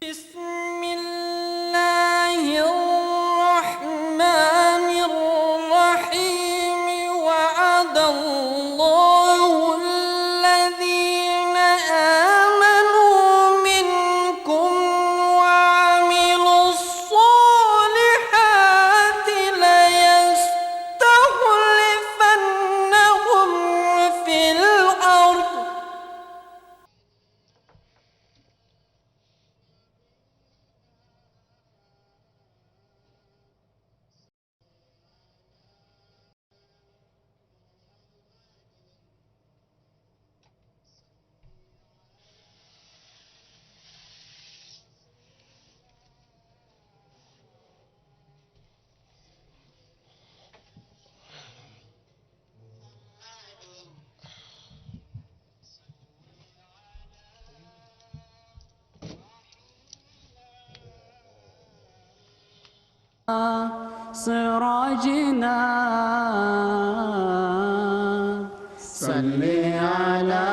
بسم الله الرحمن الرحيم وعد الله الذين آمنوا منكم وعملوا الصالحات ليستخلفنهم في الأرض سراجنا صل على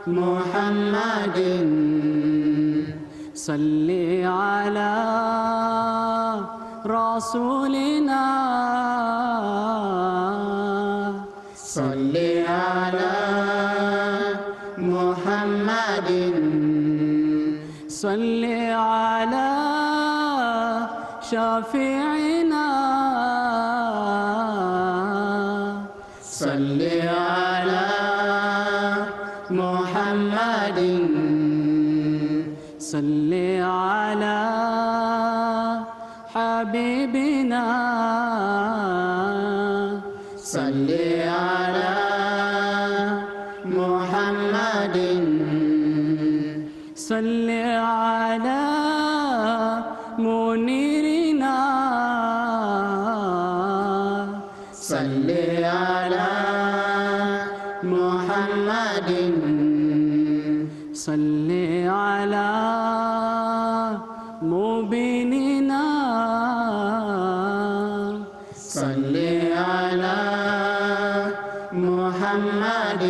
محمد صل على رسولنا صل على محمد صل على شفيعنا صل على محمد صل على حبيبنا صل على محمد صل على منيرنا صل على محمد صل على مبيننا صل على محمد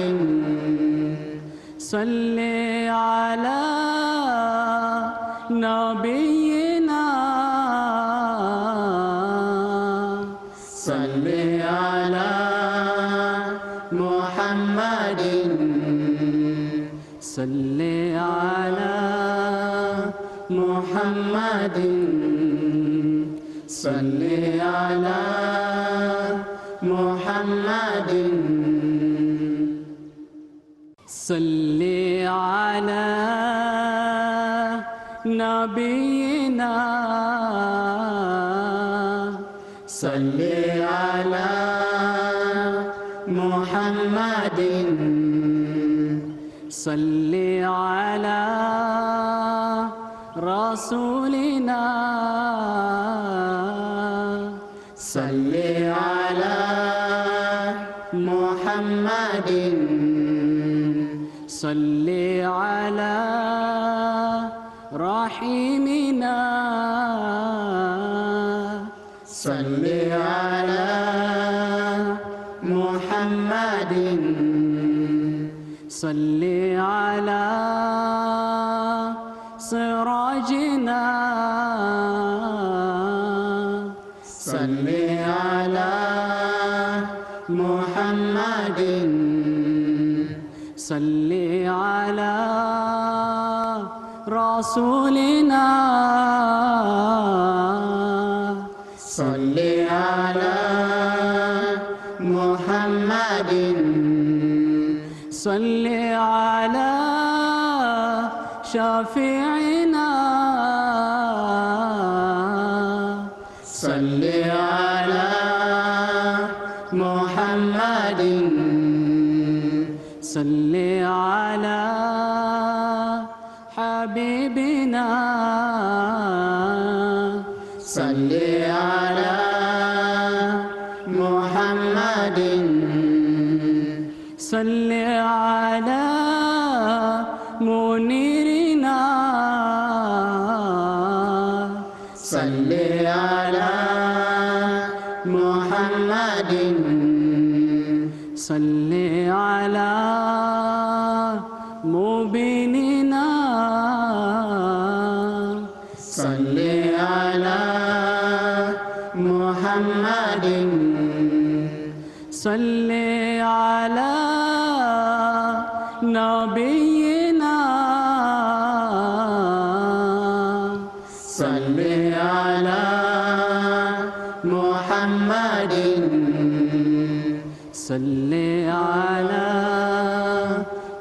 صل على نبينا صل على محمد صل على محمد صل على محمد صل على نبينا صل على محمد صل على رسولنا صل على محمد صل على رحيمنا صل على محمد صل على سراجنا صل على محمد صل على رسولنا صل على محمد صل على شفيعنا صل على محمد صل على حبيبنا صل على محمد صل على منيرنا صل على محمد صل على مبيننا صل على محمد صل على نبينا صل على محمد صل على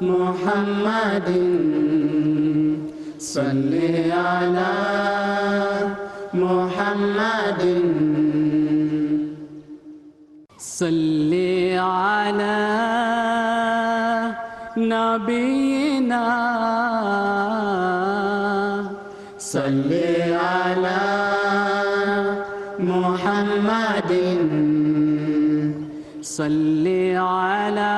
محمد صل على محمد صل على نبينا صل على محمد صل على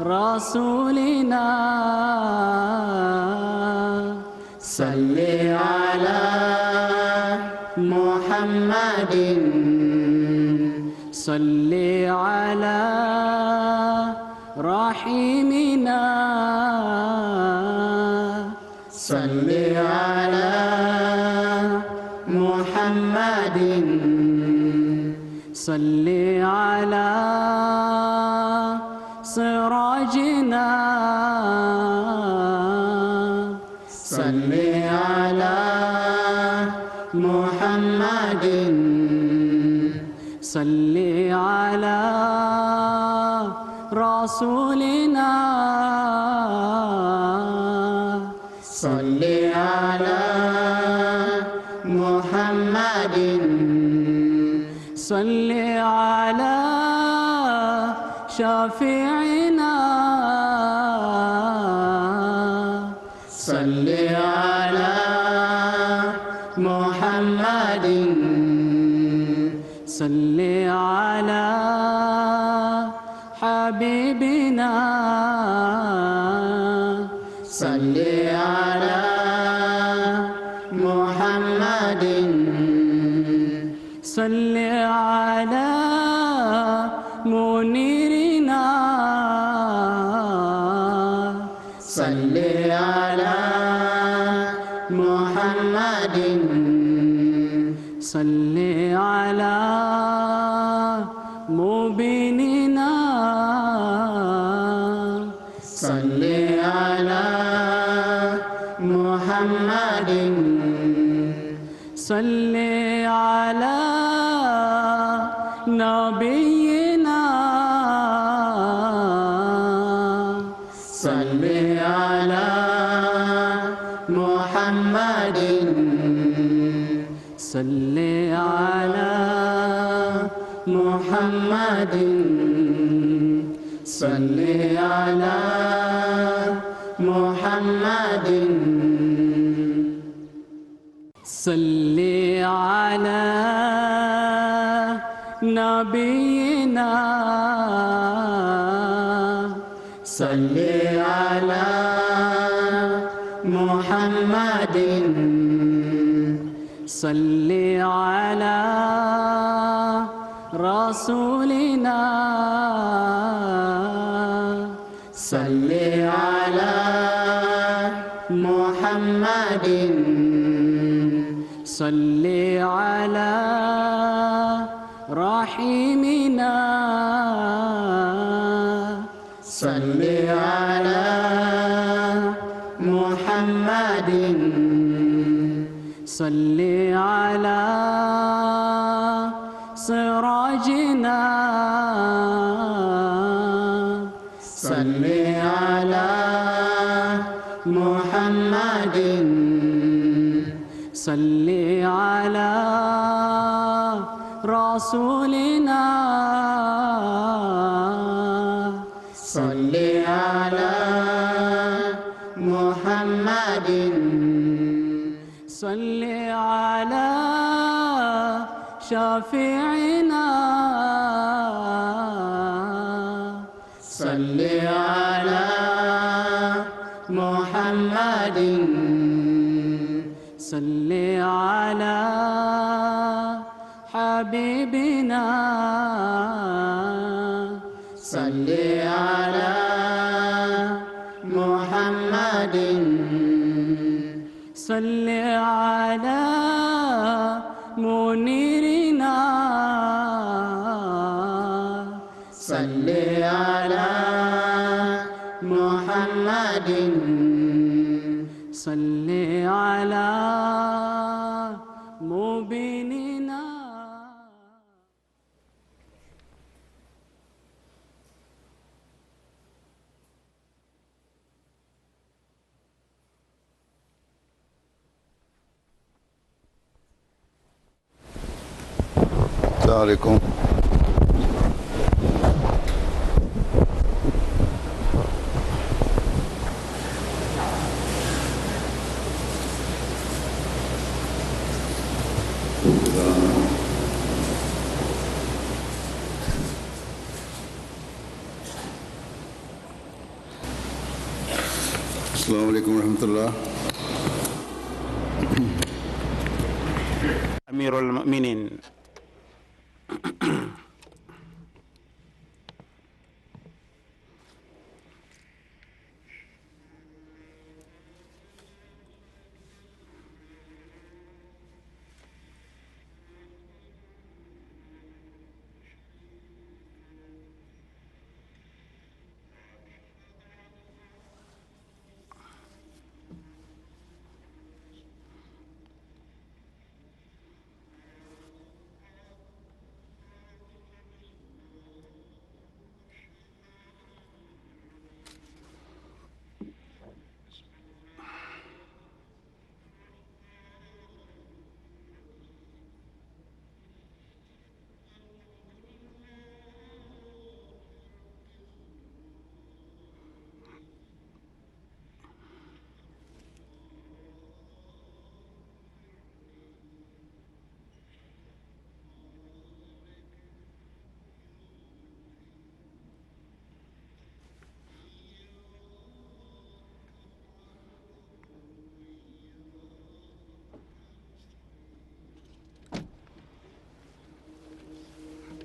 رسولنا صل على محمد صل على رحيمنا صل على محمد صل على سراجنا صل على محمد صل على رسولنا صل على محمد صل على شفيعنا صل على محمد صل على حبيبنا صل على محمد صل على منيرنا صل على محمد صل على مبيننا صل على محمد صل على نبينا صل على محمد صل على محمد صل على محمد صل على نبينا صل على محمد صل على رسولنا صل على محمد صل على رحيمنا صل على محمد صل على سراجنا صل على محمد صل على رسولنا صل على محمد صل على شفيعنا صل على محمد صل على حبيبنا صل على محمد صل على منيرنا صل على محمد صل على مبيننا. السلام عليكم. السلام عليكم ورحمة الله. أمير المؤمنين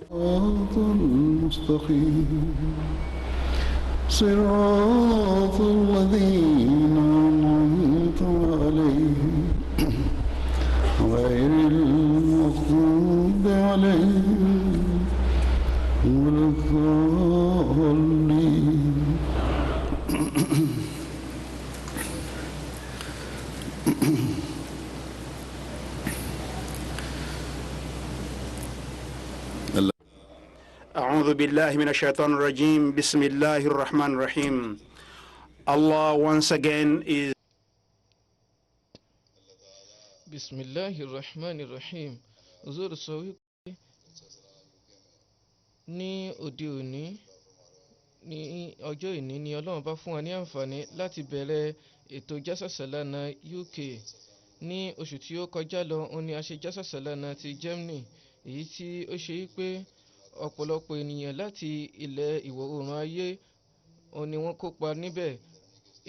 صراط المستقيم صراط الذين أنعمت عليهم غير المغضوب عليهم ولا الضالين. أعوذ بالله من الشيطان الرجيم بسم الله الرحمن الرحيم. Allah once again is Bismillahirrahmanirrahim. Hazrat sọ wípé ní òde òní ní ọjọ́ ìní ni Ọlọ́run bá fún wa ní àǹfààní láti bẹ̀rẹ̀ ètò Jalsa Salana UK. Ní oṣù tí ó kọjá lọ òun ni a ṣe Jalsa Salana ti Germany, èyí tí ó ṣe wípé ọ̀pọ̀lọpọ̀ ènìyàn láti ilẹ̀ ìwọ̀ oòrùn ayé òun ni wọ́n kópa níbẹ̀.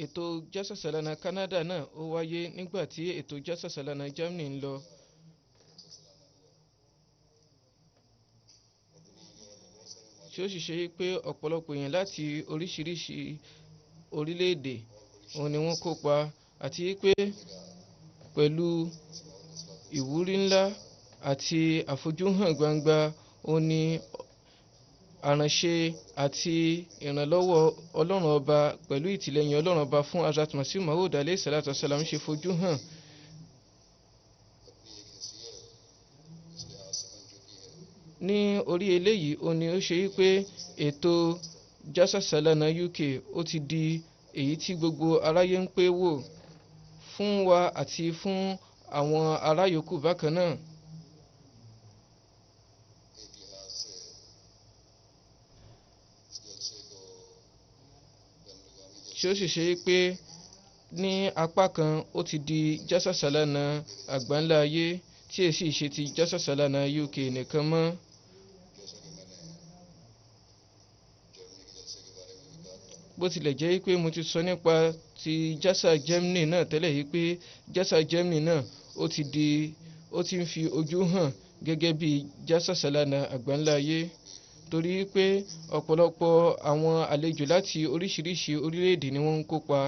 Ètò Jalsa Salana Canada náà ó wáyé nígbà tí ètò Jalsa Salana Germany ń lọ. Tí ó sì ṣe pé ọ̀pọ̀lọpọ̀ èèyàn láti oríṣiríṣi orílẹ̀-èdè òun ni wọ́n kópa, àti pé pẹ̀lú ìwúrí ńlá àti àfojúhàn gbangba òun ni àránṣe àti ìrànlọ́wọ́ Ọlọ́run ọba pẹ̀lú ìtìlẹ́yìn Ọlọ́run ọba fún Hazrat Masroor alayhi salatu wasalam ṣe fojú hàn. Ní orí eléyìí ó ní ó ṣe wípé ètò Jalsa Salana UK ó ti di èyí tí gbogbo aráyé ń pè wò fún wa àti fún àwọn ará yòókù bákan náà. Tí ó sì ṣe pé ní apá kan ó ti di Jalsa Salana àgbáńlá ayé tí èsì ṣe ti Jalsa Salana UK nìkan mọ́. Bó tilẹ̀ jẹ́ pé mo ti sọ nípa ti Jalsa Germany náà tẹ́lẹ̀ yìí pé Jalsa Germany náà ó ti ń fi ojú hàn gẹ́gẹ́ bí Jalsa Salana àgbáńlá ayé, torí pé ọ̀pọ̀lọpọ̀ àwọn àlejò láti oríṣiríṣi orílẹ̀-èdè ni wọ́n ń kópa.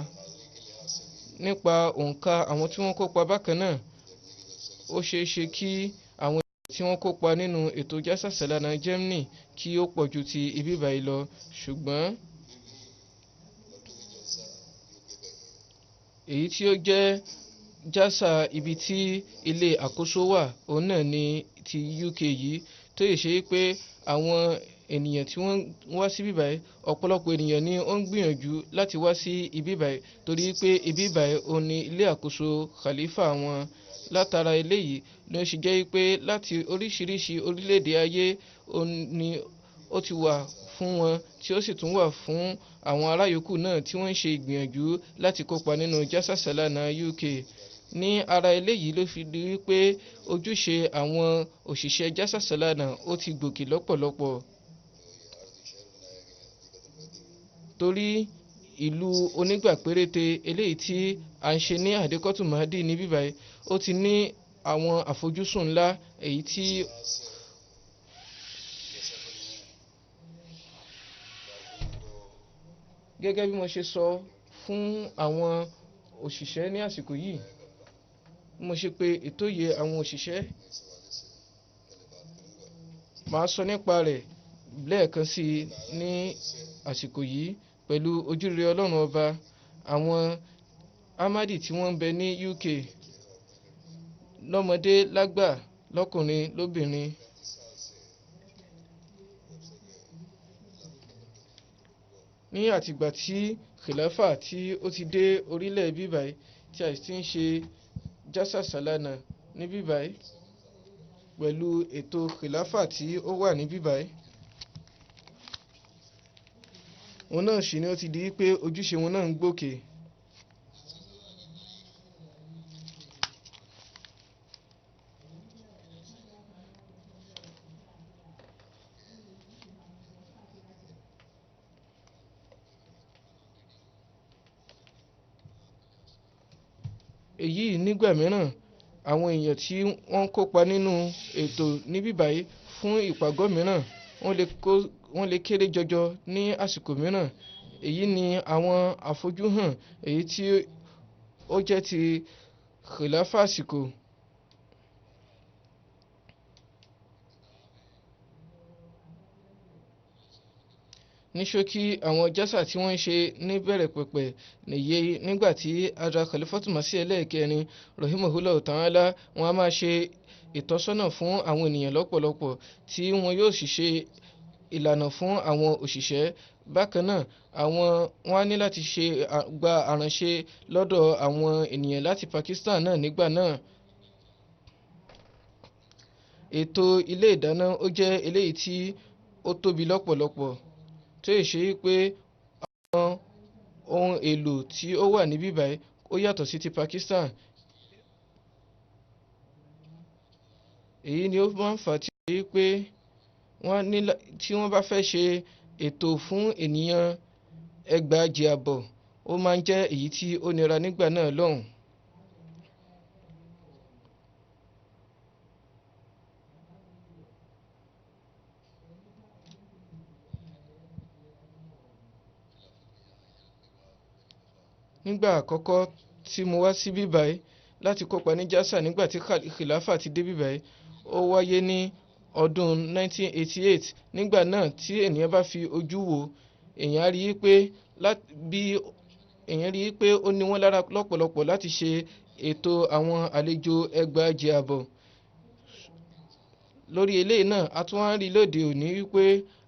nípa òǹkà àwọn tí wọ́n kópa bákan náà ó ṣeé ṣe kí àwọn tí wọ́n kópa nínú ètò Jalsa Salana Germany kí ó pọ̀ ju ti ibi báyìí lọ, ṣùgbọ́n èyí tí ó jẹ́ jásà ibi tí ilé àkóso wà òun náà ní ti UK yìí, tó yẹ ṣe pé àwọn ènìyàn tí wọ́n wá sí ibi báyìí, ọ̀pọ̀lọpọ̀ ènìyàn ni ó ń gbìyànjú láti wá sí ibi báyìí torí pé ibi báyìí òun ní ilé àkóso khalifa wọn. Látara eléyìí ni ó ṣe jẹ́ pé láti oríṣiríṣi orílẹ̀-èdè ayé òun ni ó ti wà fún wọn, tí ó sì tún wà fún àwọn ará yòókù náà tí wọ́n ń ṣe ìgbìyànjú láti kópa nínú Jalsa Salana UK. Ní ara eléyìí ló fi di wípé ojúṣe àwọn òṣìṣẹ́ Jalsa Salana ó ti gòkè lọ́pọ̀lọpọ̀, torí ìlú onígbà péréte eléyìí tí à ń ṣe ní àdékọ́tù Mahdi ní bíbáyìí ó ti ní àwọn àfojúsùn ńlá èyí tí gẹ́gẹ́ bí mo ṣe sọ fún àwọn òṣìṣẹ́ ní àsìkò yìí, mo ṣe pé ètò yẹ àwọn òṣìṣẹ́ màá sọ nípa rẹ̀ lẹ́ẹ̀kan sí i ní àsìkò yìí pẹ̀lú ojúrere Ọlọ́run ọba. Àwọn Ahmadi tí wọ́n ń bẹ ní UK lọ́mọdé lágbà lọ́kùnrin lóbìnrin, ní àtìgbà tí khilafa tí ó ti dé orílẹ̀ bíbáyìí tí a sì ń ṣe Jalsa Salana ní bíbáyìí pẹ̀lú ètò khilafa tí ó wà ní bíbáyìí, òun náà sì ni ó ti di pé ojúṣe wọn náà ń gòkè. Èyí nígbà mìíràn àwọn èèyàn tí wọ́n kópa nínú ètò ní bíbáyìí fún ìpàgọ́ mìíràn wọ́n lè kéré jọjọ ní àsìkò mìíràn. Èyí ni àwọn àfojúhàn èyí tí ó jẹ́ ti khilafa àsìkò. Ní ṣókí àwọn jásà tí wọ́n ń ṣe ní bẹ̀rẹ̀ pẹ̀pẹ̀ nìyí nígbà tí Hazrat Khalifatu Masih ẹlẹ́ẹ̀kẹrin rahimahullah ta'ala wọn a máa ṣe ìtọ́sọ́nà fún àwọn ènìyàn lọ́pọ̀lọpọ̀ tí wọn yóò sì ṣe ìlànà fún àwọn òṣìṣẹ́. Bákan náà wọn á ní láti gba àránṣe lọ́dọ̀ àwọn ènìyàn láti Pakistan náà nígbà náà. Ètò ilé ìdáná ó jẹ́ eléyìí tí ó tóbi lọ́pọ̀lọpọ̀, tó yẹ ṣe pé àwọn ohun èlò tí ó wà ní bíbáyìí ó yàtọ̀ sí ti Pakistan. Èyí ni ó máa ń fà tí ó yẹ pé tí wọ́n bá fẹ́ ṣe ètò fún ènìyàn 1,600 ó máa ń jẹ́ èyí tí ó nira nígbà náà lọ́hùn. Nígbà àkọ́kọ́ tí mo wá sí bíbáyìí láti kópa ní Jalsa nígbà tí khilafa ti dé bíbáyìí ó wáyé ní ọdún 1988. Nígbà náà tí ènìyàn bá fi ojú wo èèyàn rí i pé ó ní wọ́n lára lọ́pọ̀lọpọ̀ láti ṣe ètò àwọn àlejò 1,600. Lórí eléyìí náà a tún wá rí lóde òní wípé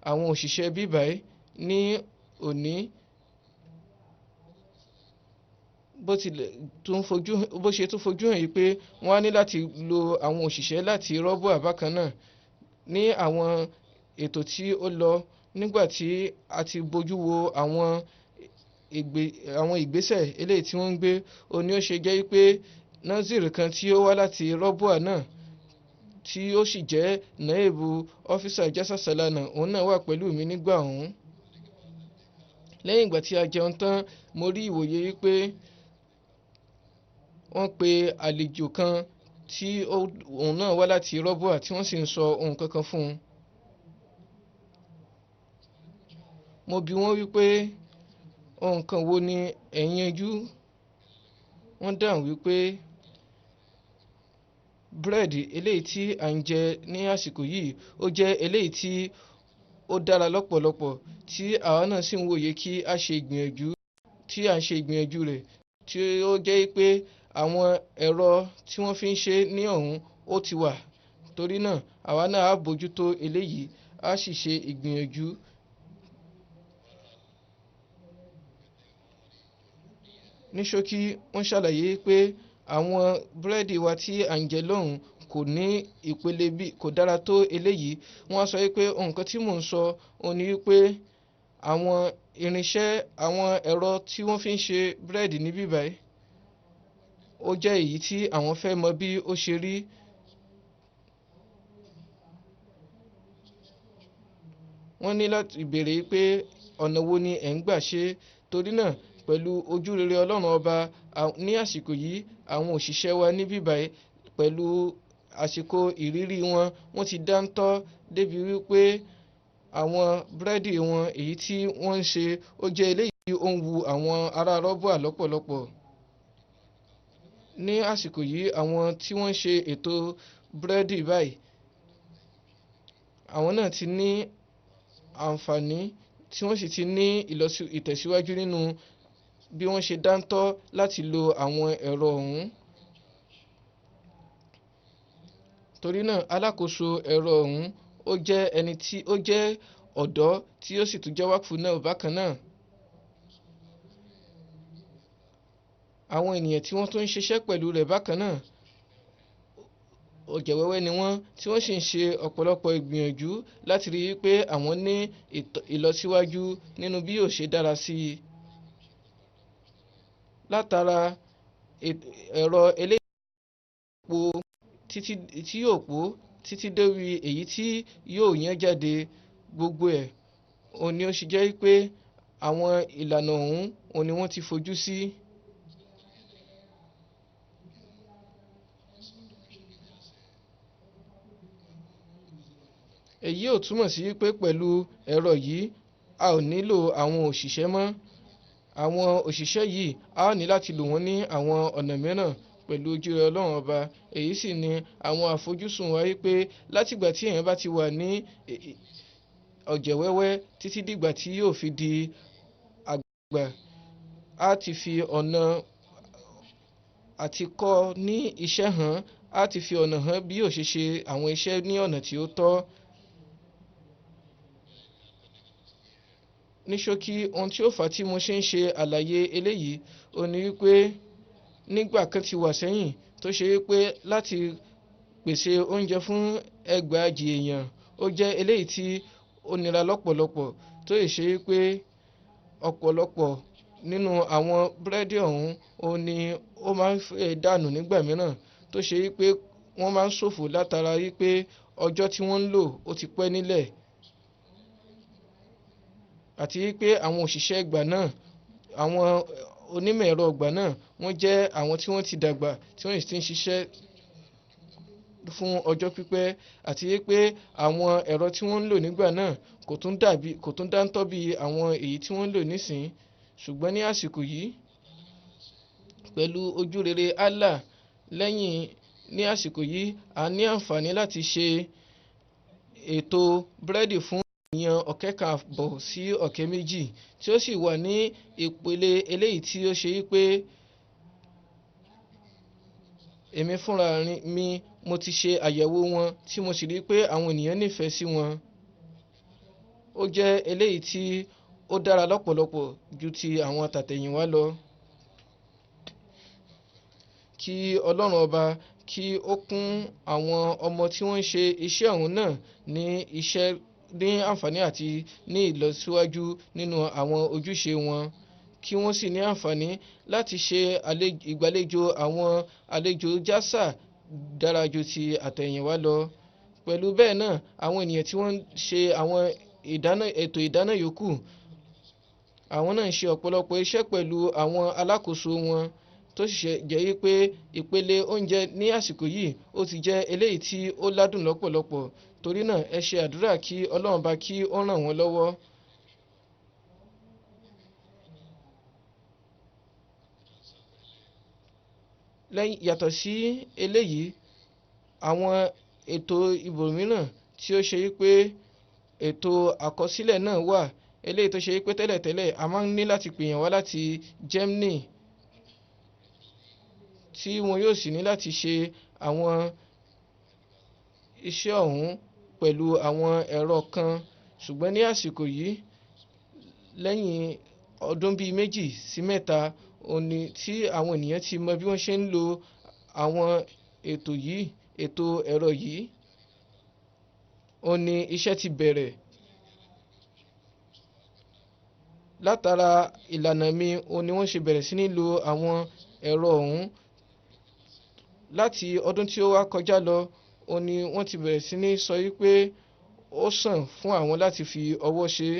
àwọn òṣìṣẹ́ bíbáyìí ní òní bó ṣe tún fojú hàn yìí pé wọ́n á ní láti lo àwọn òṣìṣẹ́ láti rọ́bù àbákan náà ní àwọn ètò tí ó lọ nígbà tí a ti bójú wo àwọn ìgbésẹ̀ eléyìí tí wọ́n ń gbé. Òní ó ṣe jẹ́ pé nazir kan tí ó wá láti rọ́bù náà tí ó sì jẹ́ naebu ọ́físà Jalsa Salana òun náà wà pẹ̀lú mi nígbà ọ̀hún. Lẹ́yìn ìgbà tí a jẹun tán mo rí ìwòye wípé wọ́n pe àlejò kan tí òun náà wá láti rọ́bùà tí wọ́n sì ń sọ ohun kankan fún un. Mo bi wọ́n wípé ohun kan wo ni ẹ̀yin yanjú. wọ́n dáhùn wípé búrẹ́dì eléyìí tí à ń jẹ ní àsìkò yìí ó jẹ́ eléyìí tí ó dára lọ́pọ̀lọpọ̀ tí àwa náà sì ń wòye kí a ṣe ìgbìyànjú tí à ń ṣe ìgbìyànjú rẹ̀ tí ó jẹ́ pé àwọn ẹ̀rọ tí wọ́n fi ń ṣe ní ọ̀hún ó ti wà torí náà àwa náà á bójútó eléyìí á sì ṣe ìgbìyànjú. Ní ṣókí wọ́n ṣàlàyé pé àwọn búrẹ́dì wa tí à ń jẹ lọ́hùn kò ní ìpele bí kò dára tó eléyìí. Wọ́n á sọ pé nǹkan tí mò ń sọ òun ni wípé àwọn irinṣẹ́ àwọn ẹ̀rọ tí wọ́n fi ń ṣe búrẹ́dì ní bíbáyìí ó jẹ́ èyí tí àwọn fẹ́ mọ bí ó ṣe rí. Wọ́n ní láti béèrè pé ọ̀nà wo ni ẹ̀ ń gbà ṣe torí náà pẹ̀lú ojúrere Ọlọ́run ọba ní àsìkò yìí àwọn òṣìṣẹ́ wa ní bíbáyìí pẹ̀lú àsìkò ìrírí wọn wọ́n ti dáńtọ́ débi wípé àwọn búrẹ́dì wọn èyí tí wọ́n ń ṣe ó jẹ́ eléyìí ó ń wu àwọn ará rọ́bà lọ́pọ̀lọpọ̀. Ní àsìkò yìí àwọn tí wọ́n ń ṣe ètò búrẹ́dì báyìí àwọn náà ti ní àǹfààní tí wọ́n sì ti ní ìtẹ̀síwájú nínú bí wọ́n ṣe dáńtọ́ láti lo àwọn ẹ̀rọ ọ̀hún. Torí náà alákòóso ẹ̀rọ ọ̀hún ó jẹ́ ẹni tí ó jẹ́ ọ̀dọ́ tí ó sì tún jẹ́ wákùú náà bákan náà. Àwọn ènìyàn tí wọ́n tún ń ṣiṣẹ́ pẹ̀lú rẹ̀ bákan náà ọ̀jẹ̀ wẹ́wẹ́ ni wọ́n tí wọ́n sì ń ṣe ọ̀pọ̀lọpọ̀ ìgbìyànjú láti rí i pé àwọn ní ìlọsíwájú nínú bí yóò ṣe dára sí i. Látara ẹ̀rọ eléyìí tí yóò pò títí dórí èyí tí yóò yán jáde gbogbo ẹ̀ òun ni ó ṣe jẹ́ pé àwọn ìlànà ọ̀hún òun ni wọ́n ti fojú sí. Èyí ò túmọ̀ sí pé pẹ̀lú ẹ̀rọ yìí a ò nílò àwọn òṣìṣẹ́ mọ́. Àwọn òṣìṣẹ́ yìí a ó ní láti lò wọ́n ní àwọn ọ̀nà mìíràn pẹ̀lú ojúrere Ọlọ́run ọba. Èyí sì ni àwọn àfojúsùn wa wípé látìgbà tí èèyàn bá ti wà ní ọ̀jẹ̀ wẹ́wẹ́ títí dìgbà tí yóò fi di àgbà á ti fi ọ̀nà àti kọ́ ní iṣẹ́ hàn á ti fi ọ̀nà hàn bí yóò ṣe ṣe àwọn iṣẹ́ ní ọ̀nà tí ó tọ́. Ní ṣókí ohun tí ó fà á tí mo ṣe ń ṣe àlàyé eléyìí ó ní wípé nígbà kan ti wà sẹ́yìn tó ṣe wípé láti pèsè oúnjẹ fún ẹgbàajì èèyàn ó jẹ́ eléyìí tí ó nira lọ́pọ̀lọpọ̀ tó lè ṣe wípé ọ̀pọ̀lọpọ̀ nínú àwọn búrẹ́dì ọ̀hún òun ni ó máa ń fẹ́ dànù nígbà mìíràn tó ṣe wípé wọ́n máa ń ṣòfò látara wípé ọjọ́ tí wọ́n ń lò ó ti pẹ́ nílẹ̀ àti wípé àwọn òṣìṣẹ́ ìgbà náà àwọn onímọ̀ ẹ̀rọ ìgbà náà wọ́n jẹ́ àwọn tí wọ́n ti dàgbà tí wọ́n sì ti ń ṣiṣẹ́ fún ọjọ́ pípẹ́ àti wípé àwọn ẹ̀rọ tí wọ́n ń lò nígbà náà kò tún dáńtọ́ bí àwọn èyí tí wọ́n ń lò nísìn. Ṣùgbọ́n ní àsìkò yìí pẹ̀lú ojúrere Allah lẹ́yìn ní àsìkò yìí a ní àǹfààní láti ṣe ètò búrẹ́dì fún èèyàn ọ̀kẹ́ kan àbọ̀ sí ọ̀kẹ́ méjì tí ó sì wà ní ìpele eléyìí tí ó ṣe wípé èmi fúnra mi mo ti ṣe àyẹ̀wò wọn tí mo sì rí pé àwọn ènìyàn nífẹ̀ẹ́ sí wọn. Ó jẹ́ eléyìí tí ó dára lọ́pọ̀lọpọ̀ ju ti àwọn tàtẹ̀yìnwá lọ. Kí Ọlọ́run ọba kí ó kún àwọn ọmọ tí wọ́n ń ṣe iṣẹ́ ọ̀hún náà ní iṣẹ́ ní àǹfààní àti ní ìlọsíwájú nínú àwọn ojúṣe wọn kí wọ́n sì ní àǹfààní láti ṣe ìgbàlejò àwọn àlejò jásà dára ju ti àtẹ̀yìnwá lọ. Pẹ̀lú bẹ́ẹ̀ náà àwọn ènìyàn tí wọ́n ń ṣe àwọn ètò ìdáná yòókù àwọn náà ń ṣe ọ̀pọ̀lọpọ̀ iṣẹ́ pẹ̀lú àwọn alákòóso wọn tó sì jẹ́ wípé ìpele oúnjẹ ní àsìkò yìí ó ti jẹ́ eléyìí tí ó ládùn lọ́pọ̀lọpọ̀. Torí náà ẹ ṣe àdúrà kí Ọlọ́run bá kí ó ràn wọ́n lọ́wọ́. lẹ́yìn yàtọ̀ sí eléyìí àwọn ètò ibòmíràn tí ó ṣe wípé ètò àkọsílẹ̀ náà wà eléyìí tó ṣe wípé tẹ́lẹ̀tẹ́lẹ̀ a máa ń ní láti pèèyàn wá láti Germany tí wọn yóò sì ní láti ṣe àwọn iṣẹ́ ọ̀hún pẹ̀lú àwọn ẹ̀rọ kan ṣùgbọ́n ní àsìkò yìí lẹ́yìn ọdún bíi 2 sí 3 òní tí àwọn ènìyàn ti mọ bí wọ́n ṣe ń lo àwọn ètò ẹ̀rọ yìí òní iṣẹ́ ti bẹ̀rẹ̀ látara ìlànà mi òní wọ́n ṣe bẹ̀rẹ̀ sí ní lo àwọn ẹ̀rọ ọ̀hún láti ọdún tí ó wá kọjá lọ òní wọ́n ti bẹ̀rẹ̀ sí ní sọ wípé ó sàn fún àwọn láti fi ọwọ́ ṣe é.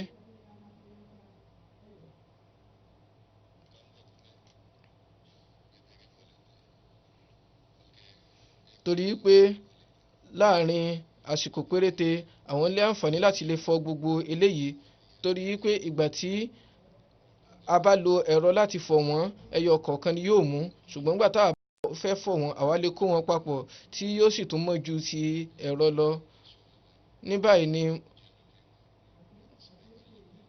torí pé láàrin àsìkò péréte àwọn lè àǹfààní láti lè fọ gbogbo eléyìí torí pé ìgbà tí a bá lo ẹ̀rọ láti fọ wọ́n ẹyọ kọ̀ọ̀kan ni yóò mú ṣùgbọ́n nígbà tá a fẹ́ fọ wọ́n àwa lè kó wọn papọ̀ tí yóò sì tún mọ́ ju ti ẹ̀rọ lọ. ní báyìí ni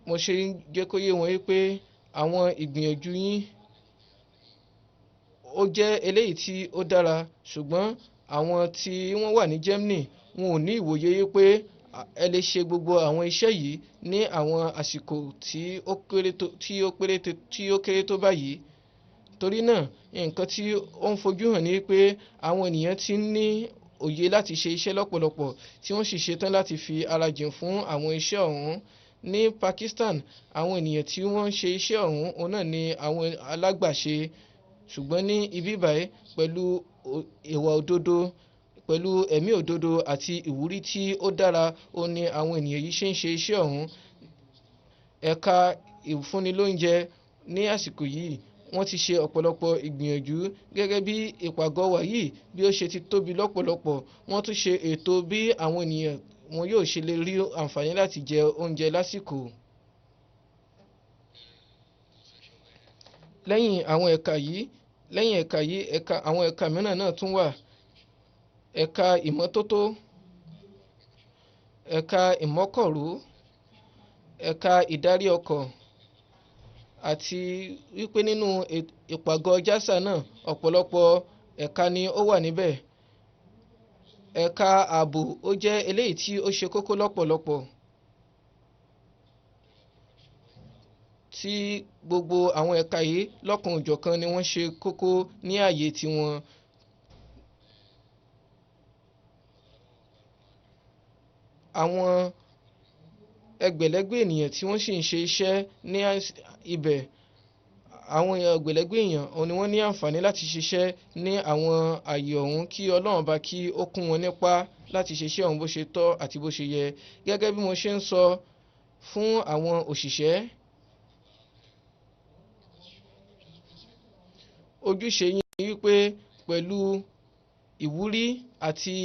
mo ṣe ń jẹ́ kó yé wọn wípé àwọn ìgbìyànjú yín ó jẹ́ eléyìí tí ó dára ṣùgbọ́n àwọn tí wọ́n wà ní Germany wọn ò ní ìwòye wípé ẹ lè ṣe gbogbo àwọn iṣẹ́ yìí ní àwọn àsìkò tí ó kéré tó báyìí. torí náà nǹkan tí ó ń fojú hàn ní pé àwọn ènìyàn ti ní òye láti ṣe iṣẹ́ lọ́pọ̀lọpọ̀ tí wọ́n sì ṣetán láti fi ara jìn fún àwọn iṣẹ́ ọ̀hún. ní Pakistan àwọn ènìyàn tí wọ́n ń ṣe iṣẹ́ ọ̀hún òun náà ni àwọn alágbàṣe ṣùgbọ́n ní ibi báyìí pẹ̀lú ìwà òdodo pẹ̀lú ẹ̀mí òdodo àti ìwúrí tí ó dára òun ni àwọn ènìyàn yìí ṣe ń ṣe iṣẹ́ ọ̀hún. ẹ̀ka ìfúnnilóúnjẹ ní àsìkò yìí wọ́n ti ṣe ọ̀pọ̀lọpọ̀ ìgbìyànjú gẹ́gẹ́ bí ìpàgọ́ wa yìí bí ó ṣe ti tóbi lọ́pọ̀lọpọ̀ wọ́n tún ṣe ètò bí àwọn ènìyàn wọn yóò ṣe lè rí àǹfààní láti jẹ oúnjẹ lásìkò. lẹ́yìn àwọn ẹ̀ka yìí àwọn ẹ̀ka mìíràn náà tún wà ẹ̀ka ìmọ́tótó ẹ̀ka ìmọ́kọ̀ró ẹ̀ka ìdarí ọkọ̀ àti wípé nínú ìpàgọ́ Jalsa náà ọ̀pọ̀lọpọ̀ ẹ̀ka ni ó wà níbẹ̀. ẹ̀ka ààbò ó jẹ́ eléyìí tí ó ṣe kókó lọ́pọ̀lọpọ̀ tí gbogbo àwọn ẹ̀ka yìí lọ́kan òjọ̀kan ni wọ́n ṣe kókó ní ààyè tiwọn. àwọn ẹgbẹ̀lẹ́gbẹ̀ ènìyàn tí wọ́n sì ń ṣe iṣẹ́ ní ibẹ̀ àwọn ẹgbẹ̀lẹ́gbẹ̀ èèyàn òun ni wọ́n ní àǹfààní láti ṣiṣẹ́ ní àwọn ààyè ọ̀hún kí Ọlọ́run bá kí ó kún wọn nípa láti ṣiṣẹ́ ọ̀hún bó ṣe tọ́ àti bó ṣe yẹ. gẹ́gẹ́ bí mo ṣe ń sọ fún àwọn òṣìṣẹ́ ojúṣe yín ni wípé pẹ̀lú ìwúrí àti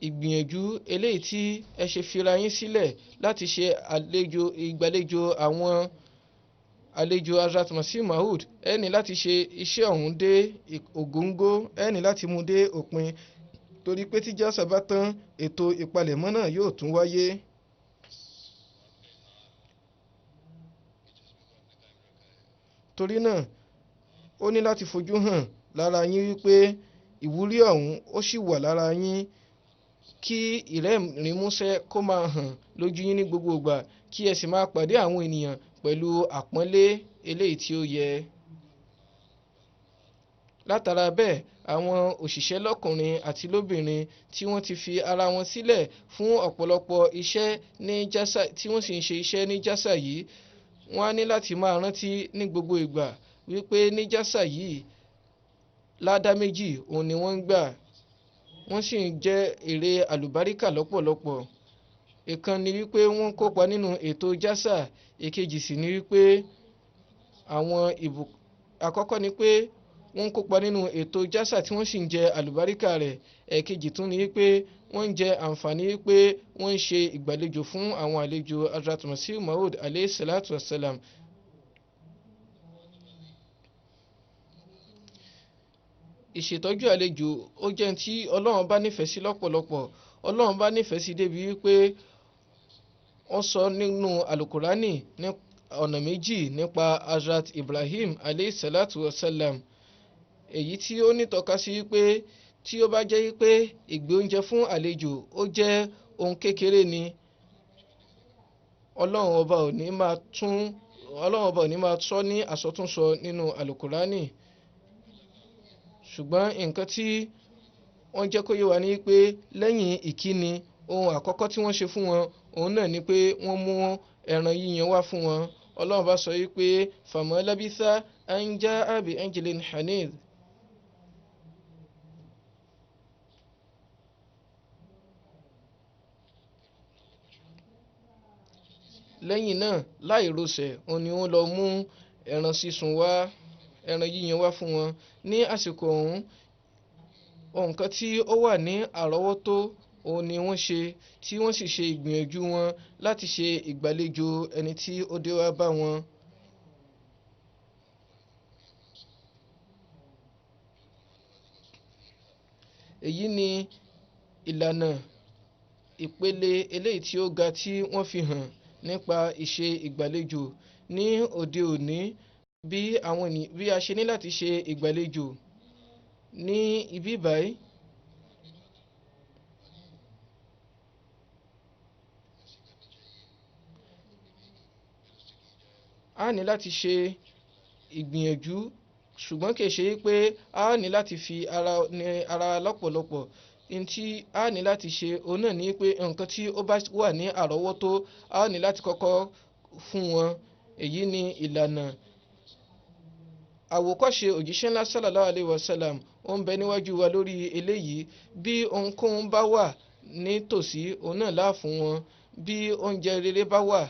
ìgbìyànjú eléyìí tí ẹ ṣe fira yín sílẹ̀ láti ṣe ìgbàlejò àwọn àlejò Hazrat Masih Maud ẹ ní láti ṣe iṣẹ́ ọ̀hún dé ògóńgó ẹ ní láti mú dé òpin torí pé tí Jalsa bá tán ètò ìpalẹ̀mọ́ náà yóò tún wáyé. torí náà ó ní láti fojú hàn lára yín wípé ìwúrí ọ̀hún ó sì wà lára yín kí ìrẹ́rìn músẹ́ kó máa hàn lójú yín ní gbogbo ìgbà kí ẹ sì máa pàdé àwọn ènìyàn pẹ̀lú àpọ́nlé eléyìí tí ó yẹ. látara bẹ́ẹ̀ àwọn òṣìṣẹ́ lọ́kùnrin àti lóbìnrin tí wọ́n ti fi ara wọn sílẹ̀ fún ọ̀pọ̀lọpọ̀ iṣẹ́ ní Jalsa tí wọ́n sì ń ṣe iṣẹ́ ní Jalsa yìí wọ́n á ní láti máa rántí ní gbogbo ìgbà wípé ní Jalsa yìí ládá méjì òun ni wọ́n ń gbà wọ́n sì ń jẹ́ èrè àlùbáríkà lọ́pọ̀lọpọ̀. ìkan ni wípé wọ́n kópa nínú ètò Jalsa èkejì sì ni wípé àkọ́kọ́ ni pé wọ́n kópa nínú ètò Jalsa tí wọ́n sì ń jẹ àlùbáríkà rẹ̀ èkejì tún ni wípé wọ́n ń jẹ àǹfààní wípé wọ́n ń ṣe ìgbàlejò fún àwọn àlejò Hazrat Masih Maud alayhi salatu wassalam. ìṣètọ́jú àlejò ó jẹ́ tí Ọlọ́run bá nífẹ̀ẹ́ sí lọ́pọ̀lọpọ̀. Ọlọ́run bá nífẹ̀ẹ́ sí débi wípé wọ́n sọ nínú alukurani ní ọ̀nà méjì nípa Hazrat Ibrahim alayhi salatu wasalam, èyí tí ó nítọ́ka sí wípé tí ó bá jẹ́ wípé ìgbé oúnjẹ fún àlejò ó jẹ́ ohun kékeré ni, Ọlọ́run ọba ò ní máa sọ ní àsọtúnsọ nínú alukurani. Ṣùgbọ́n nǹkan tí wọ́n jẹ́ kó yé wa ní pé lẹ́yìn ìkíni, ohun àkọ́kọ́ tí wọ́n ṣe fún wọn òun náà ni pé wọ́n mú ẹran yíyan wá fún wọn. Ọlọ́run bá sọ wípé fama labitha an ja'a bi anjilin hanid. Lẹ́yìn náà láì rọsẹ̀ òun ni wọ́n lọ mú ẹran sísun wá, ẹran yíyan wá fún wọn. Ní àsìkò ọ̀hún, ohun kan tí ó wà ní àrọ́wọ́tó òun ni wọ́n ṣe, tí wọ́n sì ṣe ìgbìyànjú wọn láti ṣe ìgbàlejò ẹni tí ó dé wá bá wọn. Èyí ni ìlànà ìpele eléyìí tí ó ga tí wọ́n fi hàn nípa ìṣe ìgbàlejò ní òde òní. Bí a ṣe ní láti ṣe ìgbàlejò ní ibi báyìí, a ní láti ṣe ìgbìyànjú, ṣùgbọ́n kì í ṣe pé a ní láti fi ara lọ́pọ̀lọpọ̀. N tí a ní láti ṣe òun náà ni pé nǹkan tí ó bá wà ní àrọ́wọ́tó a ní láti kọ́kọ́ fún wọn. Èyí ni ìlànà àwòkọ́ṣe òjíṣẹ́ ńlá sallallahu alayhi wa sallam ó ń bẹ níwájú wa lórí eléyìí. Bí ohunkóhun bá wà nítòsí òun náà láà fún wọn. Bí oúnjẹ rere bá wà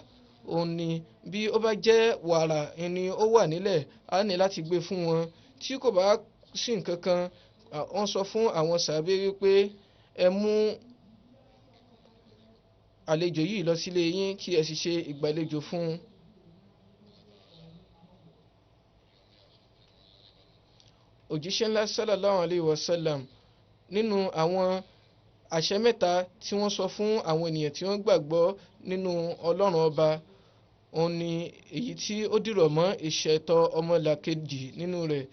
òun ni, bí ó bá jẹ́ wàrà ni ó wà nílẹ̀ a ní láti gbé fún wọn. Tí kò bá sí nǹkan kan, wọ́n sọ fún àwọn sàábé wípé ẹ mú àlejò yìí lọ sílé yín kí ẹ sì ṣe ìgbàlejò fún un. Òjíṣẹ́ ńlá sallallahu alayhi wa sallam nínú àwọn àṣẹ mẹ́ta tí wọ́n sọ fún àwọn ènìyàn tí wọ́n gbàgbọ́ nínú Ọlọ́run ọba, òun ni èyí tí ó dìrọ̀ mọ́ ìṣẹ̀tọ́ ọmọlàkejì nínú rẹ̀.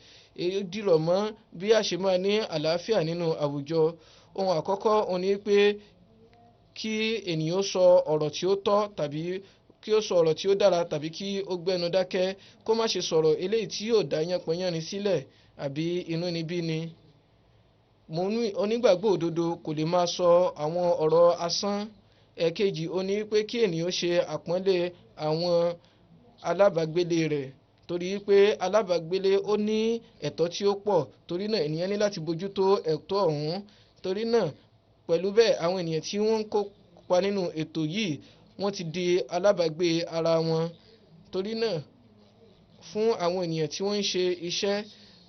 Èyí dìrọ̀ mọ́ bí a ṣe máa ní àlàáfíà nínú àwùjọ. Ohun àkọ́kọ́ òun ni pé kí ènìyàn sọ ọ̀rọ̀ tí ó tọ́, tàbí kí ó sọ ọ̀rọ̀ tí ó dára, tàbí kí ó gbẹnu dákẹ́, kó má ṣe sọ̀rọ̀ eléyìí tí yóò dá yánpọnyánrin sílẹ̀ àbí inúnibíni. Onígbàgbọ́ òdodo kò lè máa sọ àwọn ọ̀rọ̀ asán. Ẹ̀kejì òun ni pé kí ènìyàn ṣe àpọ́nlé àwọn alábàágbélé rẹ̀, torí pé alábàágbélé ó ní ẹ̀tọ́ tí ó pọ̀, torí náà ènìyàn ní láti bójútó ẹ̀tọ́ ọ̀hún. Torí náà pẹ̀lú bẹ́ẹ̀ àwọn ènìyàn tí wọ́n ń kópa nínú ètò yìí wọ́n ti di alábàágbé ara wọn. Torí náà fún àwọn ènìyàn tí wọ́n ń ṣe iṣẹ́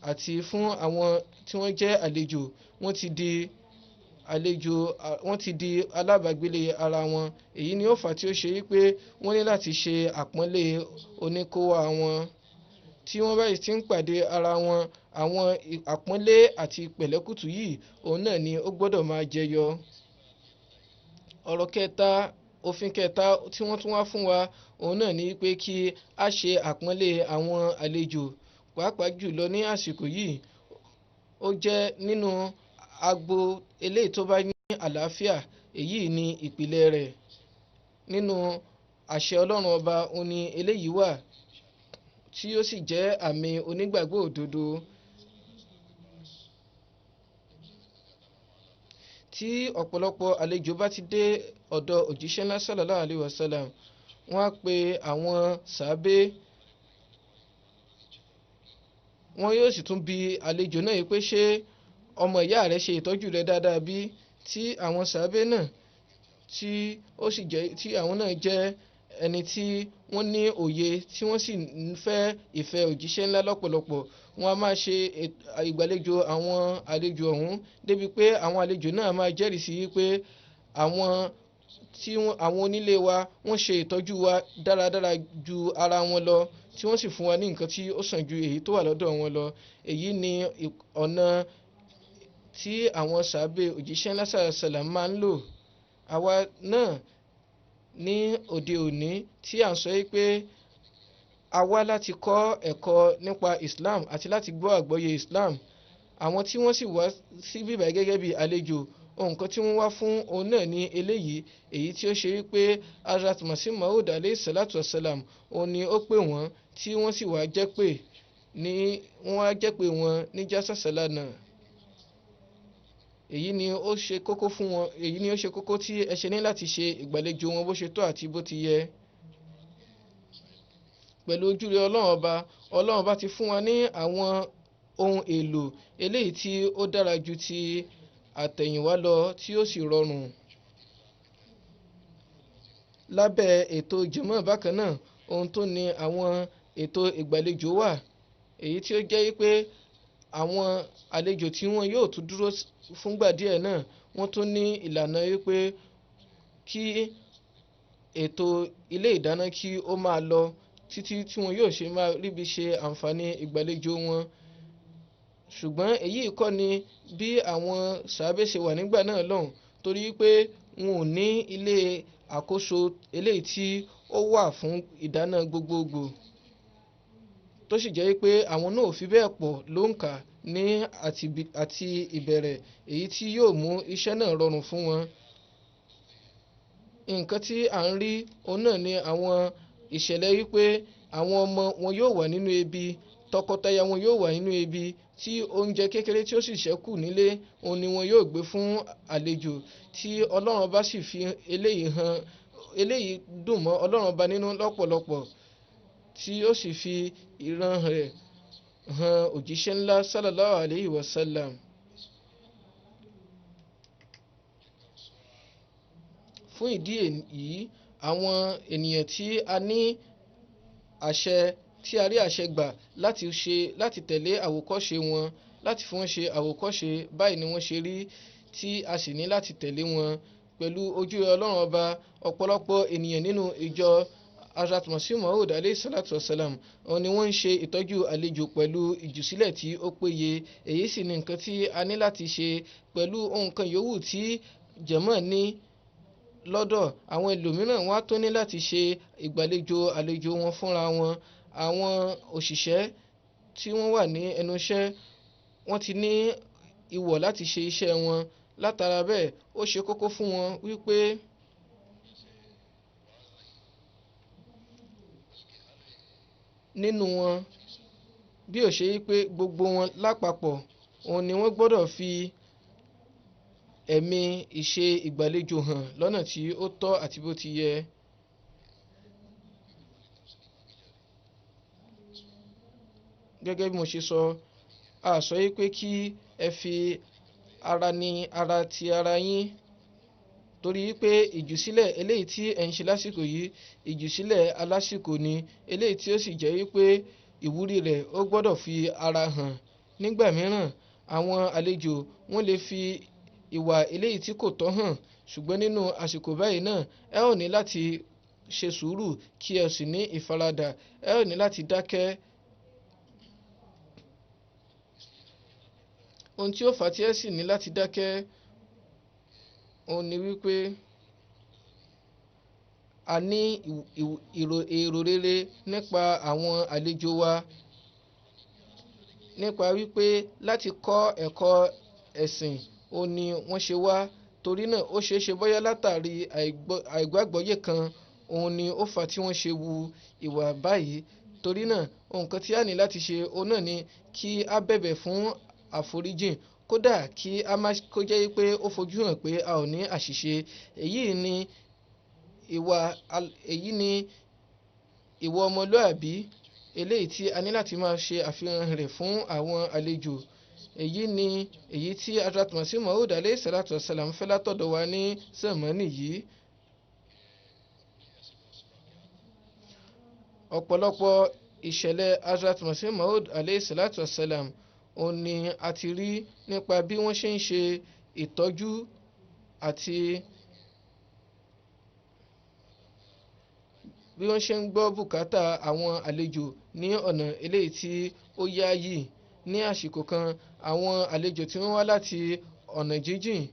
àti fún àwọn tí wọ́n jẹ́ àlejò, wọ́n ti di alábàágbélé ara wọn. Èyí ni ó fà tí ó ṣe wípé wọ́n ní láti ṣe àpọ́nlé oníkówá wọn. Tí wọ́n bá ti ń pàdé ara wọn, àwọn àpọ́nlé àti pẹ̀lẹ́kùtù yìí òun náà ni ó gbọ́dọ̀ máa jẹyọ. Ọ̀rọ̀ kẹta, òfin kẹta tí wọ́n tún wá fún wa òun náà ni pé kí a ṣe àpọ́nlé àwọn àlejò, pàápàá jùlọ ní àsìkò yìí. Ó jẹ́ nínú agbo eléyìí tó bá ní àlàáfíà, èyí ni ìpìlẹ̀ rẹ̀. Nínú àṣẹ Ọlọ́run ọba òun ni eléyìí wà, tí ó sì jẹ́ àmì onígbàgbọ́ òdodo. Tí ọ̀pọ̀lọpọ̀ àlejò bá ti dé ọ̀dọ̀ òjíṣẹ́ ńlá sallallahu alayhi wa sallam, wọ́n á pe àwọn sàábé, wọ́n yóò sì tún bi àlejò náà pé ṣé ọmọ ìyá rẹ̀ ṣe ìtọ́jú rẹ̀ dáadáa bí? Tí àwọn sàábé náà tí àwọn náà jẹ́ ẹni tí wọ́n ní òye, tí wọ́n sì ń fẹ́ ìfẹ́ òjíṣẹ́ ńlá lọ́pọ̀lọpọ̀, wọ́n á máa ṣe ìgbàlejò àwọn àlejò ọ̀hún débi pé àwọn àlejò náà máa jẹ́rìí sí pé àwọn onílé wa wọ́n ṣe ìtọ́jú wa dáradára ju ara wọn lọ, tí wọ́n sì fún wa ní nǹkan tí ó sàn ju èyí tó wà lọ́dọ̀ wọn lọ. Èyí ni ọ̀nà tí àwọn sàábé òjíṣẹ́ ńlá sàlàsàlà máa ń lò. Àwa náà ní òde òní tí à ń sọ pé a wá láti kọ́ ẹ̀kọ́ nípa Islam àti láti gbọ́ àgbọ́yé Islam, àwọn tí wọ́n sì wá sí bíbá gẹ́gẹ́ bí àlejò, nǹkan tí wọ́n wá fún òun náà ní eléyìí, èyí tí ó ṣe wípé Hazrat Masih Maud alayhi salatu wasalam òun ni ó pè wọ́n tí wọ́n sì wá jẹ́ pé wọ́n ní Jalsa Salana. Èyí ni ó ṣe kókó fún wọn, èyí ni ó ṣe kókó tí ẹ ṣe ní láti ṣe ìgbàlejò wọn bó ṣe tó àti bó ti yẹ. Pẹ̀lú ojúre Ọlọ́run ọba ti fún wa ní àwọn ohun èlò eléyìí tí ó dára ju ti àtẹ̀yìnwá lọ tí ó sì rọrùn. Lábẹ́ ètò jàmáà bákan náà, ohun tó ní àwọn ètò ìgbàlejò wà, èyí tí ó jẹ́ wípé àwọn àlejò tí wọ́n yóò tún dúró fúngbà díẹ̀ náà, wọ́n tún ní ìlànà wípé kí ètò ilé ìdáná kí ó máa lọ títí tí wọn yóò ṣe máa ríbi ṣe àǹfààní ìgbàlejò wọn. Ṣùgbọ́n èyí kọ́ ni bí àwọn sàábé ṣe wà nígbà náà lọ́hùn, torí pé wọn ò ní ilé àkóso eléyìí tí ó wà fún ìdáná gbogbogbò, tó sì jẹ́ pé àwọn náà ò fi bẹ́ẹ̀ pọ̀ lóǹkà ní àti ìbẹ̀rẹ̀, èyí tí yóò mú iṣẹ́ náà rọrùn fún wọn. Nǹkan tí à ń rí òun náà ni àwọn ìṣẹ̀lẹ̀ wípé àwọn ọmọ wọn yóò wà nínú ebi, tọkọtaya wọn yóò wà nínú ebi, tí oúnjẹ kékeré tí ó sì ṣẹ́kù nílé òun ni wọn yóò gbé fún àlejò, tí Ọlọ́run bá sì fi eléyìí dùn mọ́ Ọlọ́run bá nínú lọ́pọ̀lọpọ̀, tí ó sì fi ìran rẹ̀ hàn òjíṣẹ́ ńlá sallallahu alayhi wa sallam. Fún ìdí èyí, àwọn ènìyàn tí a rí àṣẹ gbà láti tẹ̀lé àwòkọ́ṣe wọn, láti fún wọn ṣe àwòkọ́ṣe, báyìí ni wọ́n ṣe rí, tí a sì ní láti tẹ̀lé wọn. Pẹ̀lú ojú Ọlọ́run ọba, ọ̀pọ̀lọpọ̀ ènìyàn nínú ìjọ Hazrat Masih Maud alayhi salatu wasalam òun ni wọ́n ń ṣe ìtọ́jú àlejò pẹ̀lú ìjùsílẹ̀ tí ó péye. Èyí sì ni nǹkan tí a ní láti ṣe pẹ̀lú ohun kan yòówù tí jàmáà ní lọ́dọ̀. Àwọn ẹlòmíràn wọ́n á tó ní láti ṣe ìgbàlejò àlejò wọn fúnra wọn. Àwọn òṣìṣẹ́ tí wọ́n wà ní ẹnu iṣẹ́, wọ́n ti ní ìwọ̀ láti ṣe iṣẹ́ wọn. Látara bẹ́ẹ̀, ó ṣe kókó fún wọn wípé nínú wọn, bí ó ṣe wípé gbogbo wọn lápapọ̀, òun ni wọ́n gbọ́dọ̀ fi ẹ̀mí ìṣe ìgbàlejò hàn lọ́nà tí ó tọ́ àti bó ti yẹ. Gẹ́gẹ́ bí mo ṣe sọ, a sọ wípé kí ẹ fi ara ní ara ti ara yín, torí pé ìjùsílẹ̀ eléyìí tí ẹ̀ ń ṣe lásìkò yìí, ìjùsílẹ̀ alásìkò ni, eléyìí tí ó sì jẹ́ wípé ìwúrí rẹ̀ ó gbọ́dọ̀ fi ara hàn. Nígbà mìíràn, àwọn àlejò wọ́n lè fi ìwà eléyìí tí kò tọ́ hàn, ṣùgbọ́n nínú àsìkò báyìí náà, ẹ ó ní láti ṣe sùúrù, kí ẹ sì ní ìfaradà, ẹ ó ní láti dákẹ́. Ohun tí ó fà á tí ẹ sì ní láti dákẹ́ òun ni wípé a ní èrò rere nípa àwọn àlejò wa, nípa wípé láti kọ́ ẹ̀kọ́ ẹ̀sìn òun ni wọ́n ṣe wá. Torí náà ó ṣeé ṣe bóyá látàrí àìgbàgbọ́yé kan òun ni ó fà á tí wọ́n ṣe wu ìwà báyìí. Torí náà nǹkan tí a ní láti ṣe òun náà ni kí a bẹ̀bẹ̀ fún àforíjìn, kódà kí a má kó jẹ́ pé ó fojú hàn pé a ò ní àṣìṣe. Èyí ni ìwà ọmọlúàbí eléyìí tí a ní láti máa ṣe àfihàn rẹ̀ fún àwọn àlejò. Èyí tí Hazrat Masih Maud alayhi salatu wasalam fẹ́ látọ̀dọ̀ wa ní sàmánì yìí. Ọ̀pọ̀lọpọ̀ ìṣẹ̀lẹ̀ Hazrat Masih Maud alayhi salatu wasalam òun ni a ti rí nípa bí wọ́n ṣe ń ṣe ìtọ́jú àti bí wọ́n ṣe ń gbọ́ bùkátà àwọn àlejò ní ọ̀nà eléyìí tí ó yááyì. Ní àsìkò kan, àwọn àlejò tí wọ́n wá láti ọ̀nà jíjìn.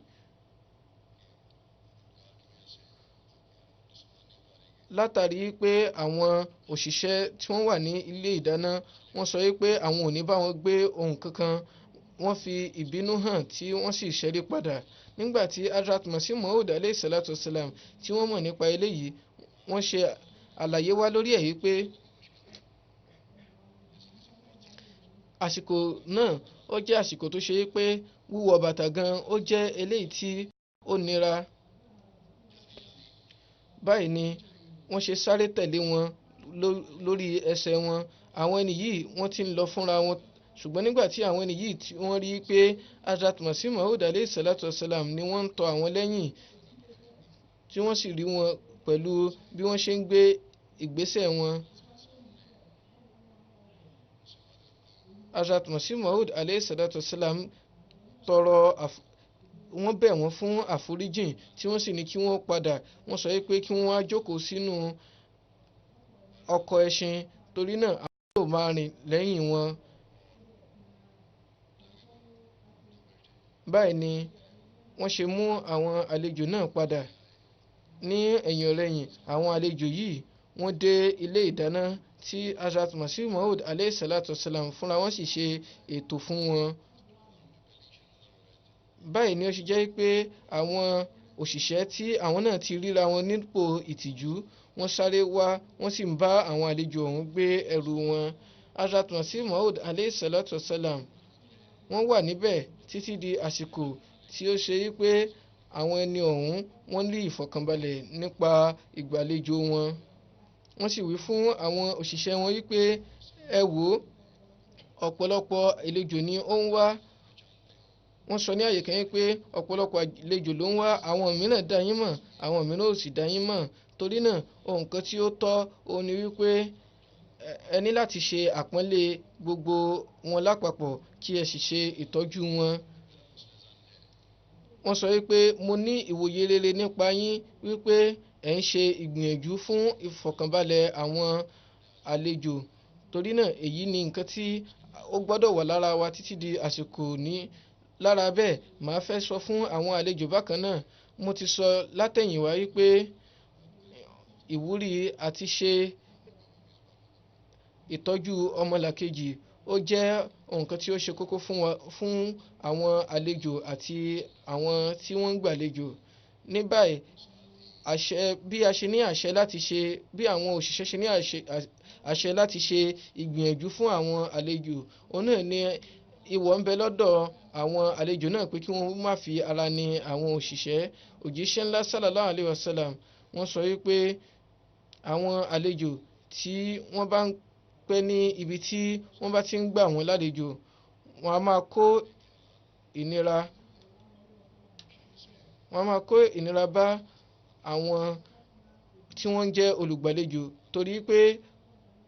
Látàrí pé àwọn òṣìṣẹ́ tí wọ́n wà ní ilé ìdáná wọ́n sọ wípé àwọn ò ní bá wọn gbé ohun kankan, wọ́n fi ìbínú hàn tí wọ́n sì ṣẹ́rí padà. Nígbà tí Hazrat Masih Maud alayhi salatu wasalam tí wọ́n mọ̀ nípa eléyìí, wọ́n ṣe àlàyé wá lórí ẹ̀ wípé àsìkò náà ó jẹ́ àsìkò tó ṣe wípé wíwọ bàtà gan ó jẹ́ eléyìí tí ó nira. Báyìí ni wọ́n ṣe sáré tẹ̀lé wọn lórí ẹsẹ̀ wọn. Àwọn ẹni yìí wọ́n ti ń lọ fúnra wọn, ṣùgbọ́n nígbà tí àwọn ẹni yìí tí wọ́n rí pé Hazrat Masih Maud alayhi salatu wasalam ni wọ́n ń tọ àwọn lẹ́yìn, tí wọ́n sì rí wọn pẹ̀lú bí wọ́n ṣe ń gbé ìgbésẹ̀ wọn. Hazrat Masih Maud alayhi salatu wasalam wọ́n bẹ̀ wọ́n fún àforíjìn tí wọ́n sì ní kí wọ́n padà. Wọ́n sọ wípé kí wọ́n á jókòó sínú ọkọ̀ ẹṣin, torí náà àwọn yóò máa rìn lẹ́yìn wọn. Báyìí ni wọ́n ṣe mú àwọn àlejò náà padà. Ní ẹ̀yìn ọ̀rẹ̀yìn àwọn àlejò yìí wọ́n dé ilé ìdáná tí Hazrat Masih Maud alayhi salatu wasalam fúnra wọn sì ṣe ètò fún wọn. Báyìí ni ó ṣe jẹ́ pé àwọn òṣìṣẹ́ tí àwọn náà ti ríra wọn nípò ìtìjú, wọ́n sáré wá, wọ́n sì ń bá àwọn àlejò ọ̀hún gbé ẹrù wọn. Hazrat Masih Maud alayhi salatu wasalam wọ́n wà níbẹ̀ títí di àsìkò tí ó ṣe wípé àwọn ẹni ọ̀hún wọ́n rí ìfọ̀kànbalẹ̀ nípa ìgbàlejò wọn. Wọ́n sì wí fún àwọn òṣìṣẹ́ wọn wípé ẹ wò ọ̀pọ̀lọpọ̀ àlejò ni ó ń wá. Wọ́n sọ ní àyè kan wípé ọ̀pọ̀lọpọ̀ àlejò ló ń wá, àwọn mìíràn dá yín mọ̀, àwọn mìíràn ò sì dá yín mọ̀. Torí náà ohun kan tí ó tọ́ òun ni wípé ẹ ní láti ṣe àpọ́nlé gbogbo wọn lápapọ̀ kí ẹ sì ṣe ìtọ́jú wọn. Wọ́n sọ wípé mo ní ìwòye rere nípa yín wípé ẹ̀ ń ṣe ìgbìyànjú fún ìfọ̀kànbalẹ̀ àwọn àlejò. Torí náà èyí ni nǹkan tí ó gbọ́dọ̀ wà lára wa títí di àsìkò ní. Lára bẹ́ẹ̀ màá fẹ́ sọ fún àwọn àlejò bákan náà. Mo ti sọ látẹ̀yìnwá wípé ìwúrí àti ṣe ìtọ́jú ọmọlàkejì ó jẹ́ nǹkan tí ó ṣe kókó fún àwọn àlejò àti àwọn tí wọ́n ń gbàlejò. Ní báyìí bí a ṣe ní àṣẹ láti ṣe, bí àwọn òṣìṣẹ́ ṣe ní àṣẹ láti ṣe ìgbìyànjú fún àwọn àlejò, òun náà ni ìwọ̀ ń bẹ lọ́dọ̀ àwọn àlejò náà pé kí wọ́n má fi ara ni àwọn òṣìṣẹ́. Òjíṣẹ́ ńlá sallallahu alayhi wa sallam wọ́n sọ wípé àwọn àlejò tí wọ́n bá ń pẹ́ ní ibi tí wọ́n bá ti ń gbà wọ́n lálejò, wọ́n á máa kó ìnira bá àwọn tí wọ́n jẹ́ olùgbàlejò, torí pé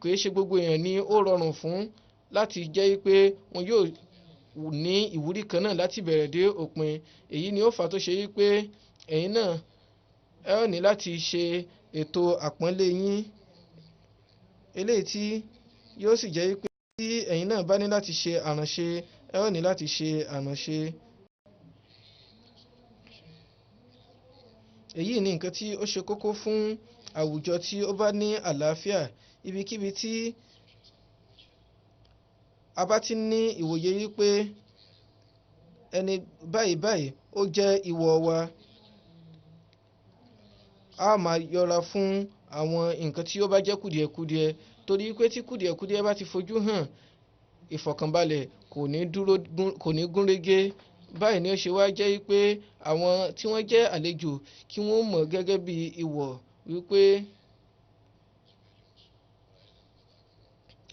kò ṣe gbogbo èèyàn ni ó rọrùn fún láti jẹ́ pé wọn yóò ní ìwúrí kan náà láti bẹ̀rẹ̀ dé òpin. Èyí ni ó fà tó ṣe wípé ẹ̀yin náà ẹ ó ní láti ṣe ètò àpọ́nlé yín, eléyìí tí yóò sì jẹ́ wípé tí ẹ̀yin náà bá ní láti ṣe àránṣe, ẹ ó ní láti ṣe àránṣe. Èyí ni nǹkan tí ó ṣe kókó fún àwùjọ tí ó bá ní àlàáfíà. Ibikíbi tí a bá ti ní ìwòye wípé ẹni báyìí ó jẹ́ ìwọ̀ wa, a máa yọra fún àwọn nǹkan tí ó bá jẹ́ kùdìẹ̀kudiẹ, torí pé tí kùdìẹ̀kudiẹ bá ti fojú hàn, ìfọ̀kànbalẹ̀ kò ní gúnrégé. Báyìí ni ó ṣe wá jẹ́ wípé àwọn tí wọ́n jẹ́ àlejò kí wọ́n mọ̀ gẹ́gẹ́ bí ìwọ̀ wípé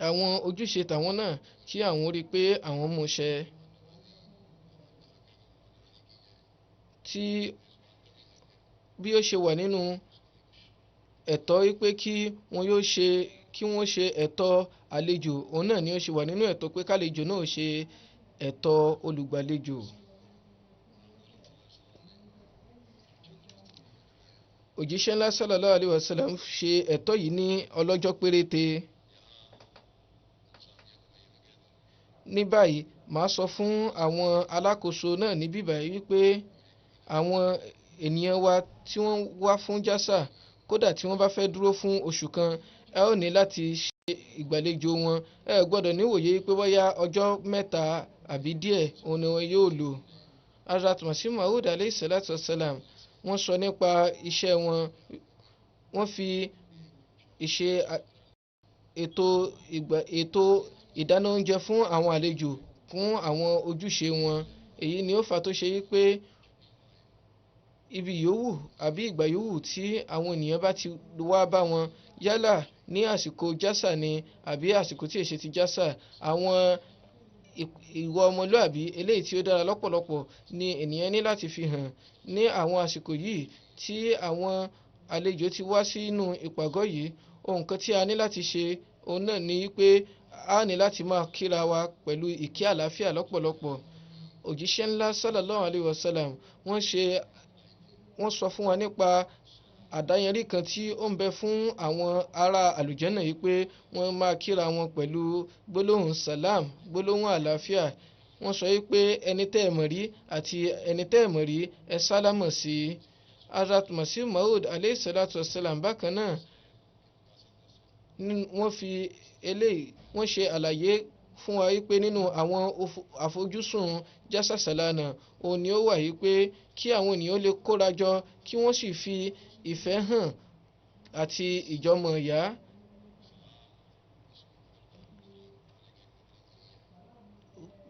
àwọn ojúṣe tàwọn náà tí àwọn rí pé àwọn mú ṣẹ. Tí bí ó ṣe wà nínú ẹ̀tọ́ wípé kí wọ́n ṣe ẹ̀tọ́ àlejò, òun náà ni ó ṣe wà nínú ẹ̀tọ́ pé kálejò náà ṣe ẹ̀tọ́ olùgbàlejò. Òjíṣẹ́ ńlá sallallahu alayhi wa sallam ṣe ẹ̀tọ́ yìí ní ọlọ́jọ́ péréte. Ní báyìí màá sọ fún àwọn alákòóso náà ní bíbáyìí wípé àwọn ènìyàn wa tí wọ́n wá fún jásà kódà tí wọ́n bá fẹ́ dúró fún oṣù kan ẹ ó ní láti ṣe ìgbàlejò wọn. Ẹ gbọ́dọ̀ níwòye pé bóyá ọjọ́ mẹ́ta àbí díẹ̀ òun ni wọn yóò lò. Hazrat Masih Maud alayhi salatu wasalam wọ́n sọ nípa iṣẹ́ wọn. Wọ́n fi ìṣe ètò ìdáná oúnjẹ fún àwọn àlejò kún àwọn ojúṣe wọn. Èyí ni ó fà tó ṣe wípé ibi yòówù àbí ìgbà yòówù tí àwọn ènìyàn bá ti wá bá wọn yálà ní àsìkò jásà ni àbí àsìkò tí èṣe ti jásà, àwọn ìwà ọmọlúàbí eléyìí tí ó dára lọ́pọ̀lọpọ̀ ni ènìyàn ní láti fi hàn ní àwọn àsìkò yìí tí àwọn àlejò ti wá sínú ìpàgọ́ yìí. Ohun kan tí a ní láti ṣe òun náà ni pé a ní láti máa kíra wa pẹ̀lú ìkí àlàáfíà lọ́pọ̀lọpọ̀. Òjíṣẹ́ ńlá sallallahu alayhi wa sallam wọ́n sọ fún wa nípa àdáyanrí kan tí ó ń bẹ fún àwọn ará àlùjànnà yìí pé wọ́n máa kíra wọn pẹ̀lú gbólóhùn salam, gbólóhùn àlàáfíà. Wọ́n sọ wípé ẹni tẹ́ ẹ mọ̀ rí àti ẹni tẹ́ ẹ mọ̀ rí ẹ sálámọ̀ sí. Hazrat Masih Maud alayhi salatu wasalam bákan náà wọ́n ṣe àlàyé fún wa wípé nínú àwọn àfojúsùn Jalsa Salana òun ni ó wà wípé kí àwọn ènìyàn lè kórajọ kí wọ́n sì fi ìfẹ́ hàn àti ìjọmọ̀ ìyá.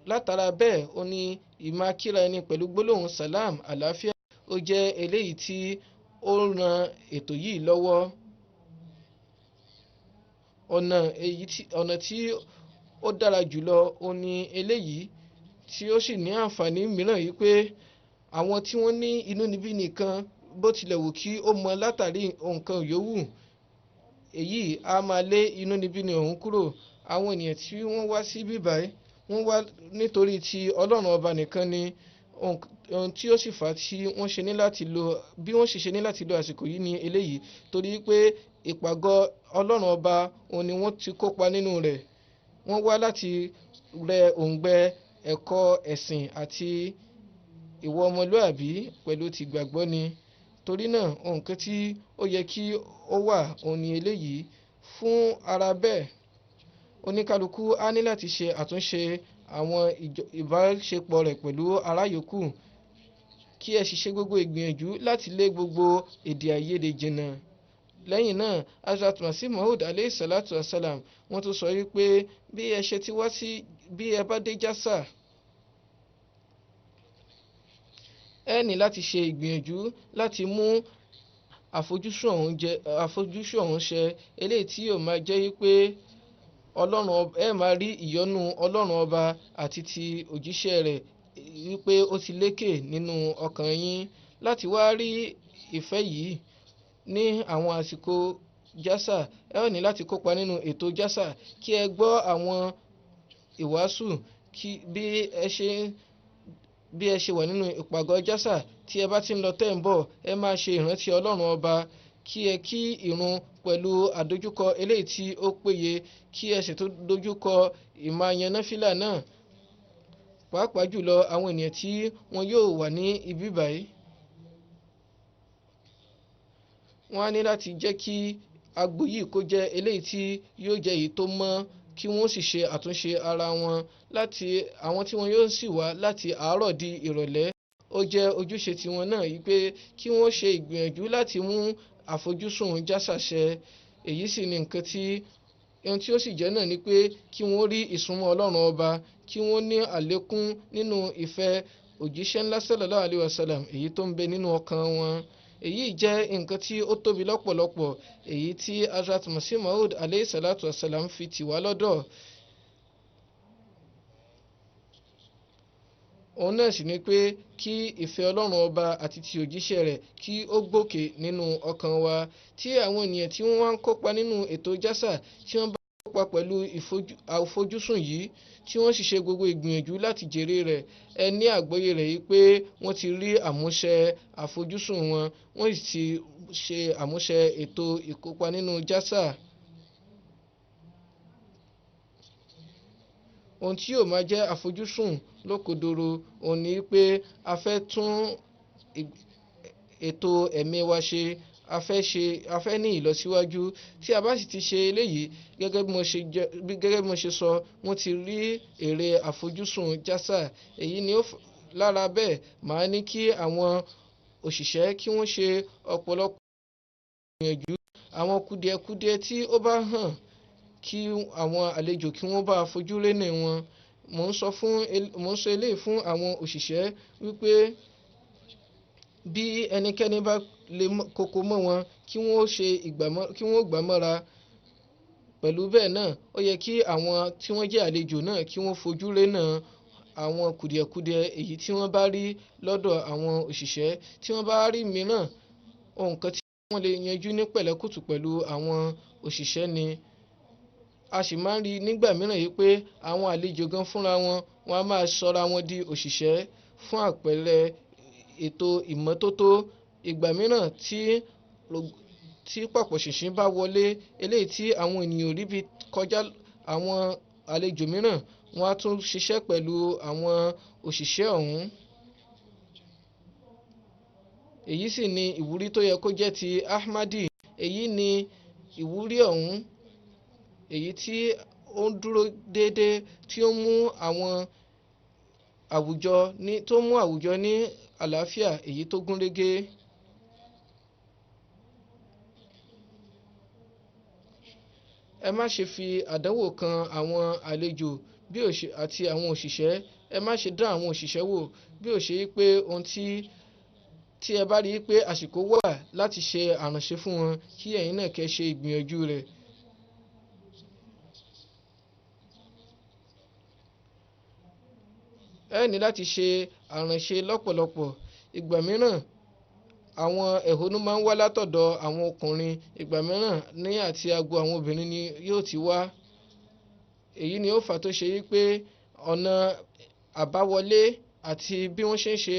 Látara bẹ́ẹ̀ ó ní ìmákíra ẹni pẹ̀lú gbólóhùn salam àlàáfíà ó jẹ́ eléyìí tí ó ran ètò yìí lọ́wọ́. Ọ̀nà tí ó dára jùlọ ó ní eléyìí tí ó sì ní àǹfààní mìíràn yìí pé àwọn tí wọ́n ní inúnibíni kan bó tilẹ̀ wù kí ó mọ látàrí nǹkan yòówù èyí á máa lé inúnibíni ọ̀hún kúrò. Àwọn ènìyàn tí wọ́n wá sí bíbáyìí wọ́n wá nítorí ti Ọlọ́run ọba nìkan ni. Ohun tí ó sì fà á tí wọ́n ṣe ní láti lo bí wọ́n sì ṣe ní láti lo àsìkò yìí ni eléyìí torí pé ìpàgọ́ Ọlọ́run ọba òun ni wọ́n ti kópa nínú rẹ̀. Wọ́n wá láti rẹ òǹgbẹ ẹ̀kọ́ ẹ̀sìn àti ìwà ọmọlúàbí pẹ̀lú ti gbàgbọ́ ni. Torí náà nǹkan tí ó yẹ kí ó wà òun ni eléyìí. Fún ara bẹ́ẹ̀ oníkálukú á ní láti ṣe àtúnṣe àwọn ìbáṣepọ̀ rẹ̀ pẹ̀lú ará yòókù kí ẹ sì ṣe gbogbo ìgbìyànjú láti lé gbogbo èdè àìyedè jìnnà. Lẹ́yìn náà Hazrat Masih Maud alayhi salatu wasalam wọ́n tún sọ wípé bí ẹ bá dé jásà ẹ ní láti ṣe ìgbìyànjú láti mú àfojúsùn ọ̀hún ṣẹ eléyìí tí yóò máa jẹ́ wípé ẹ máa rí ìyọ́nú Ọlọ́run ọba àti ti òjíṣẹ́ rẹ̀ wípé ó ti lékè nínú ọkàn yín. Láti wá rí ìfẹ́ yìí ní àwọn àsìkò jásà ẹ ó ní láti kópa nínú ètò jásà kí ẹ gbọ́ àwọn ìwàásù bí ẹ ṣe wà nínú ìpàgọ́ jásà tí ẹ bá ti ń lọ tẹ́ ń bọ̀ ẹ máa ṣe ìrántí Ọlọ́run ọba kí ẹ kí ìrun pẹ̀lú àdójúkọ eléyìí tí ó péye kí ẹ sì tó dojúkọ ìmáyan náfìlà náà. Pàápàá jùlọ àwọn ènìyàn tí wọn yóò wà ní ibi báyìí wọ́n á ní láti jẹ́ kí agbo yìí kó jẹ́ eléyìí tí yóò jẹ́ èyí tó mọ́ kí wọ́n sì ṣe àtúnṣe ara wọn láti àwọn tí wọn yóò sì wá láti àárọ̀ di ìrọ̀lẹ́. Ó jẹ́ ojúṣe tiwọn náà yìí pé kí wọ́n ṣe ìgbìyànjú láti mú àfojúsùn jásà ṣẹ. Èyí sì ni nǹkan tí ohun tí ó sì jẹ́ náà ni pé kí wọ́n rí ìsúnmọ́ Ọlọ́run ọba kí wọ́n ní àlékún nínú ìfẹ́ òjíṣẹ́ ńlá sallallahu alayhi wa sallam èyí tó ń bẹ nínú ọkàn wọn. Èyí jẹ́ nǹkan tí ó tóbi lọ́pọ̀lọpọ̀ èyí tí Hazrat Masih Maud alayhi salatu wasalam fi tì wá lọ́dọ̀. Òun náà sì ni pé kí ìfẹ́ Ọlọ́run ọba àti ti òjíṣẹ́ rẹ̀ kí ó gbòkè nínú ọkàn wa. Tí àwọn ènìyàn tí wọ́n wá ń kópa nínú ètò jásà tí wọ́n bá kópa pẹ̀lú àfojúsùn yìí tí wọ́n sì ṣe gbogbo ìgbìyànjú láti jèrè rẹ̀ ẹ ní àgbọ́yé rẹ̀ yìí pé wọ́n ti rí àmúṣẹ àfojúsùn wọn wọ́n sì ti ṣe àmúṣẹ ètò ìkópa nínú jásà. ohun tí yóò máa jẹ́ àfojúsùn lókodoro òun ni pé a fẹ́ tún ètò ẹ̀mí wa ṣe, a fẹ́ ní ìlọsíwájú. Tí a bá sì ti ṣe eléyìí gẹ́gẹ́ bí mo ṣe sọ, wọ́n ti rí èrè àfojúsùn jásà. Èyí ni lára bẹ́ẹ̀ màá ní kí àwọn òṣìṣẹ́ kí wọ́n ṣe ọ̀pọ̀lọpọ̀ ìgbìyànjú àwọn kùdìẹ̀kudiẹ tí ó bá hàn kí àwọn àlejò kí wọ́n bá fojú rénà wọn. Mò ń sọ eléyìí fún àwọn òṣìṣẹ́ wípé bí ẹnikẹ́ni bá lè koko mọ́ wọn kí wọ́n gbà mọ́ra. Pẹ̀lú bẹ́ẹ̀ náà ó yẹ kí àwọn tí wọ́n jẹ́ àlejò náà kí wọ́n fojú rénà àwọn kùdìẹ̀kudiẹ èyí tí wọ́n bá rí lọ́dọ̀ àwọn òṣìṣẹ́. Tí wọ́n bá rí mìíràn, ohun kan tí wọ́n lè yanjú ní pẹ̀lẹ́kùtù pẹ̀lú àwọn òṣìṣẹ́ ni. A sì máa ń rí nígbà mìíràn yìí pé àwọn àlejò gan fúnra wọn a máa sọra wọn di òṣìṣẹ́. Fún àpẹẹrẹ ètò ìmọ́tótó, ìgbà mìíràn tí pọ̀pọ̀ṣìnṣìn bá wọlé eléyìí tí àwọn ènìyàn rí bí kọjá, àwọn àlejò mìíràn wọ́n á tún ṣiṣẹ́ pẹ̀lú àwọn òṣìṣẹ́ ọ̀hún. Èyí sì ni ìwúrí tó yẹ kó jẹ́ ti Ahmadi. Èyí ni ìwúrí ọ̀hún èyí tí ó ń dúró déédéé tí ó mú àwùjọ ní àlàáfíà èyí tó gún régé. Ẹ má ṣe fi àdánwò kan àwọn àlejò àti àwọn òṣìṣẹ́. Ẹ má ṣe dán àwọn òṣìṣẹ́ wò bí ó ṣe pé ohun tí ẹ bá rí pé àsìkò wà láti ṣe àránṣe fún wọn kí ẹ̀yin náà kẹ́ ṣe ìgbìyànjú rẹ̀. Ẹ ní láti ṣe àránṣe lọ́pọ̀lọpọ̀. Ìgbà mìíràn àwọn ẹ̀hónú máa ń wá látọ̀dọ̀ àwọn ọkùnrin, ìgbà mìíràn ní àti agbo àwọn obìnrin ni yóò ti wá. Èyí ni ó fà tó ṣe wípé ọ̀nà àbáwọlé àti bí wọ́n ṣe ń ṣe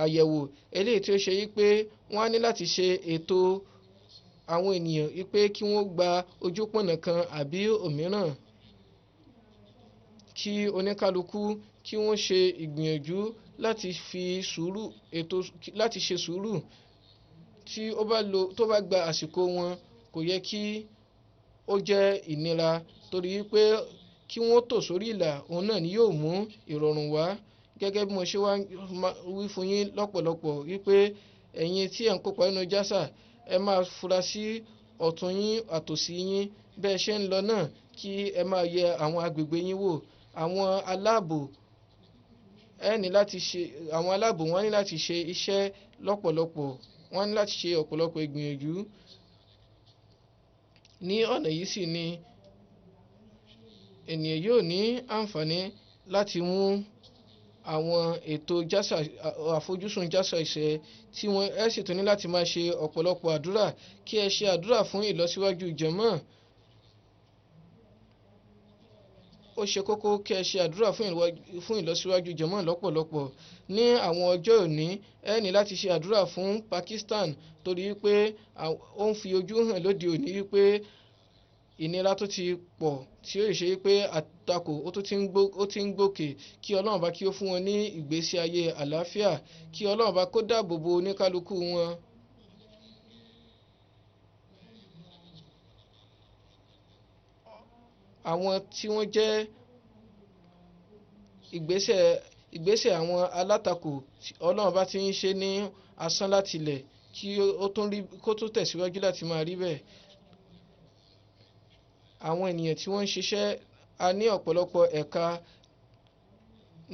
àyẹ̀wò eléyìí tí ó ṣe wípé wọ́n á ní láti ṣe ètò àwọn ènìyàn wípé kí wọ́n gba ojúpọ̀nà kan àbí òmíràn, kí oníkálukú kí wọ́n ṣe ìgbìyànjú láti ṣe sùúrù. Tí tó bá gba àsìkò wọn kò yẹ kí ó jẹ́ ìnira, torí pé kí wọ́n tò sórí ìlà òun náà ni yóò mú ìrọ̀rùn wá. Gẹ́gẹ́ bí mo ṣe wí fún yín lọ́pọ̀lọpọ̀ wípé ẹ̀yin tí ẹ̀ ń kópa nínú jásà ẹ máa fura sí ọ̀tún yín àtòsí yín bẹ́ẹ̀ ṣe ń lọ náà, kí ẹ máa yẹ àwọn agbègbè yín wò. Àwọn aláàbò wọn ní láti ṣe iṣẹ́ lọ́pọ̀lọpọ̀, wọ́n ní láti ṣe ọ̀pọ̀lọpọ̀ ìgbìyànjú. Ní ọ̀nà yìí sì ni ènìyàn yóò ní àǹfààní láti mú àwọn ètò àfojúsùn jásà ìṣe tí ẹ sì tún ní láti máa ṣe ọ̀pọ̀lọpọ̀ àdúrà. Kí ẹ ṣe àdúrà fún ìlọsíwájú jàmáà. Ó ṣe kókó kí ẹ ṣe àdúrà fún ìlọsíwájú jàmáà lọ́pọ̀lọpọ̀. Ní àwọn ọjọ́ òní ẹ ní láti ṣe àdúrà fún Pakistan, torí pé ó ń fi ojú hàn lóde òní wípé ìnira tó ti pọ̀ tí ó ṣe pé àtakò ó ti ń gbòkè. Kí Ọlọ́run bá kí ó fún wọn ní ìgbésí ayé àlàáfíà, kí Ọlọ́run bá kó dáàbò bo oníkálukú wọn. Àwọn tí wọ́n jẹ́ ìgbésẹ̀ àwọn alátakò, Ọlọ́run bá ti ń ṣe ní asán láti ilẹ̀, kí kó tún tẹ̀síwájú láti máa rí bẹ́ẹ̀. Àwọn ènìyàn tí wọ́n ń ṣiṣẹ́, a ní ọ̀pọ̀lọpọ̀ ẹ̀ka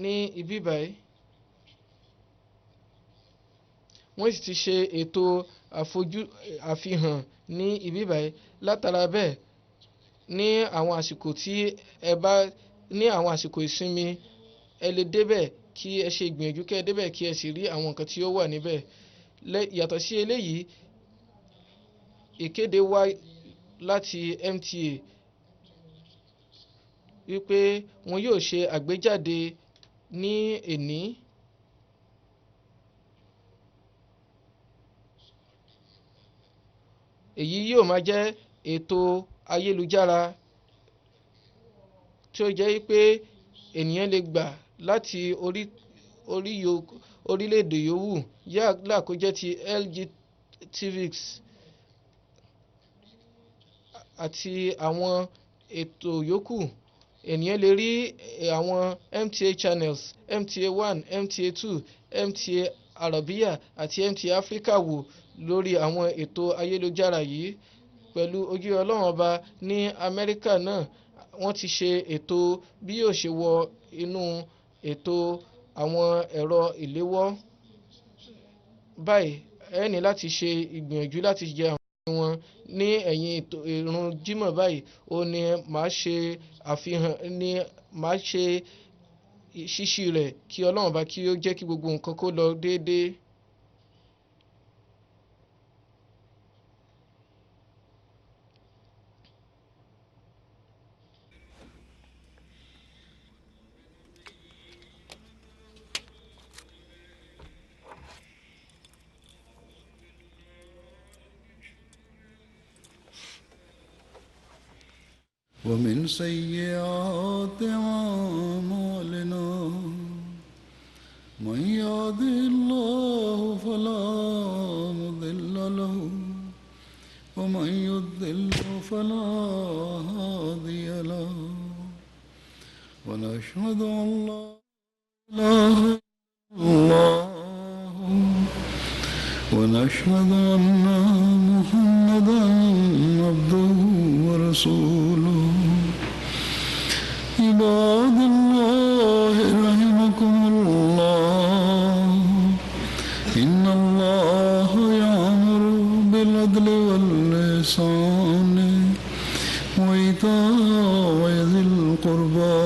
ní ibí báyìí. Wọ́n sì ti ṣe ètò àfihàn ní ibí báyìí. Látara bẹ́ẹ̀ ní àwọn àsìkò ìsinmi ẹ lè débẹ̀ kí ẹ ṣe ìgbìyànjú kí ẹ débẹ̀ kí ẹ sì rí àwọn nǹkan tí ó wà níbẹ̀. Yàtọ̀ sí eléyìí, ìkéde wá láti MTA wípé wọn yóò ṣe àgbéjáde ní èní. Èyí yóò máa jẹ́ ètò ayélujára tí tí ó jẹ́ pé ènìyàn lè gbà láti orílẹ̀-èdè yòówù yálà kó jẹ́ ti LGTVX àti àwọn ètò yòókù. Ènìyàn lè rí àwọn MTA channels MTA 1, MTA 2, MTA Arabiya àti MTA Africa wò lórí àwọn ètò ayélujára yìí. Pẹ̀lú ojú Ọlọ́run ọba ní Amẹ́ríkà náà wọ́n ti ṣe ètò bí yóò ṣe wọ inú ètò àwọn ẹ̀rọ ìléwọ́. Báyìí ẹ ní láti ṣe ìgbìyànjú láti jẹ àwọn wọn ní ẹ̀yìn ètò ìrun Jímọ̀. Báyìí ó ní màá ṣe àfihàn ní màá ṣe ṣíṣí rẹ̀ kí Ọlọ́run ọba kí ó jẹ́ kí gbogbo nǹkan kó lọ déédéé. ومن سيئات أعمالنا من يهده الله فلا مضل له ومن يضلل فلا هادي له ونشهد أن لا إله إلا الله ونشهد أن محمدا عبده ورسوله عباد الله رحمكم الله إن الله يأمر بالعدل والإحسان وإيتاء ذي القربى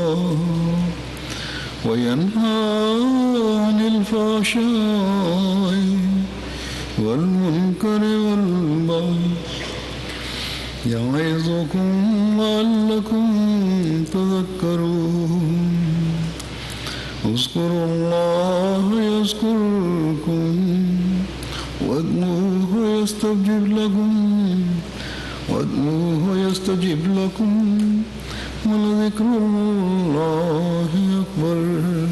وينهى عن الفحشاء والمنكر والبغي يعظكم لعلكم تذكرون اذكروا الله يذكركم وادعوه يستجب لكم ولذكر الله أكبر.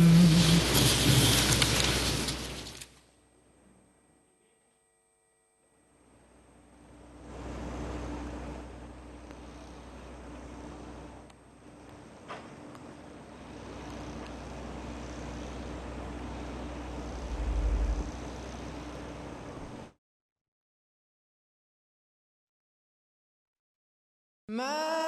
ما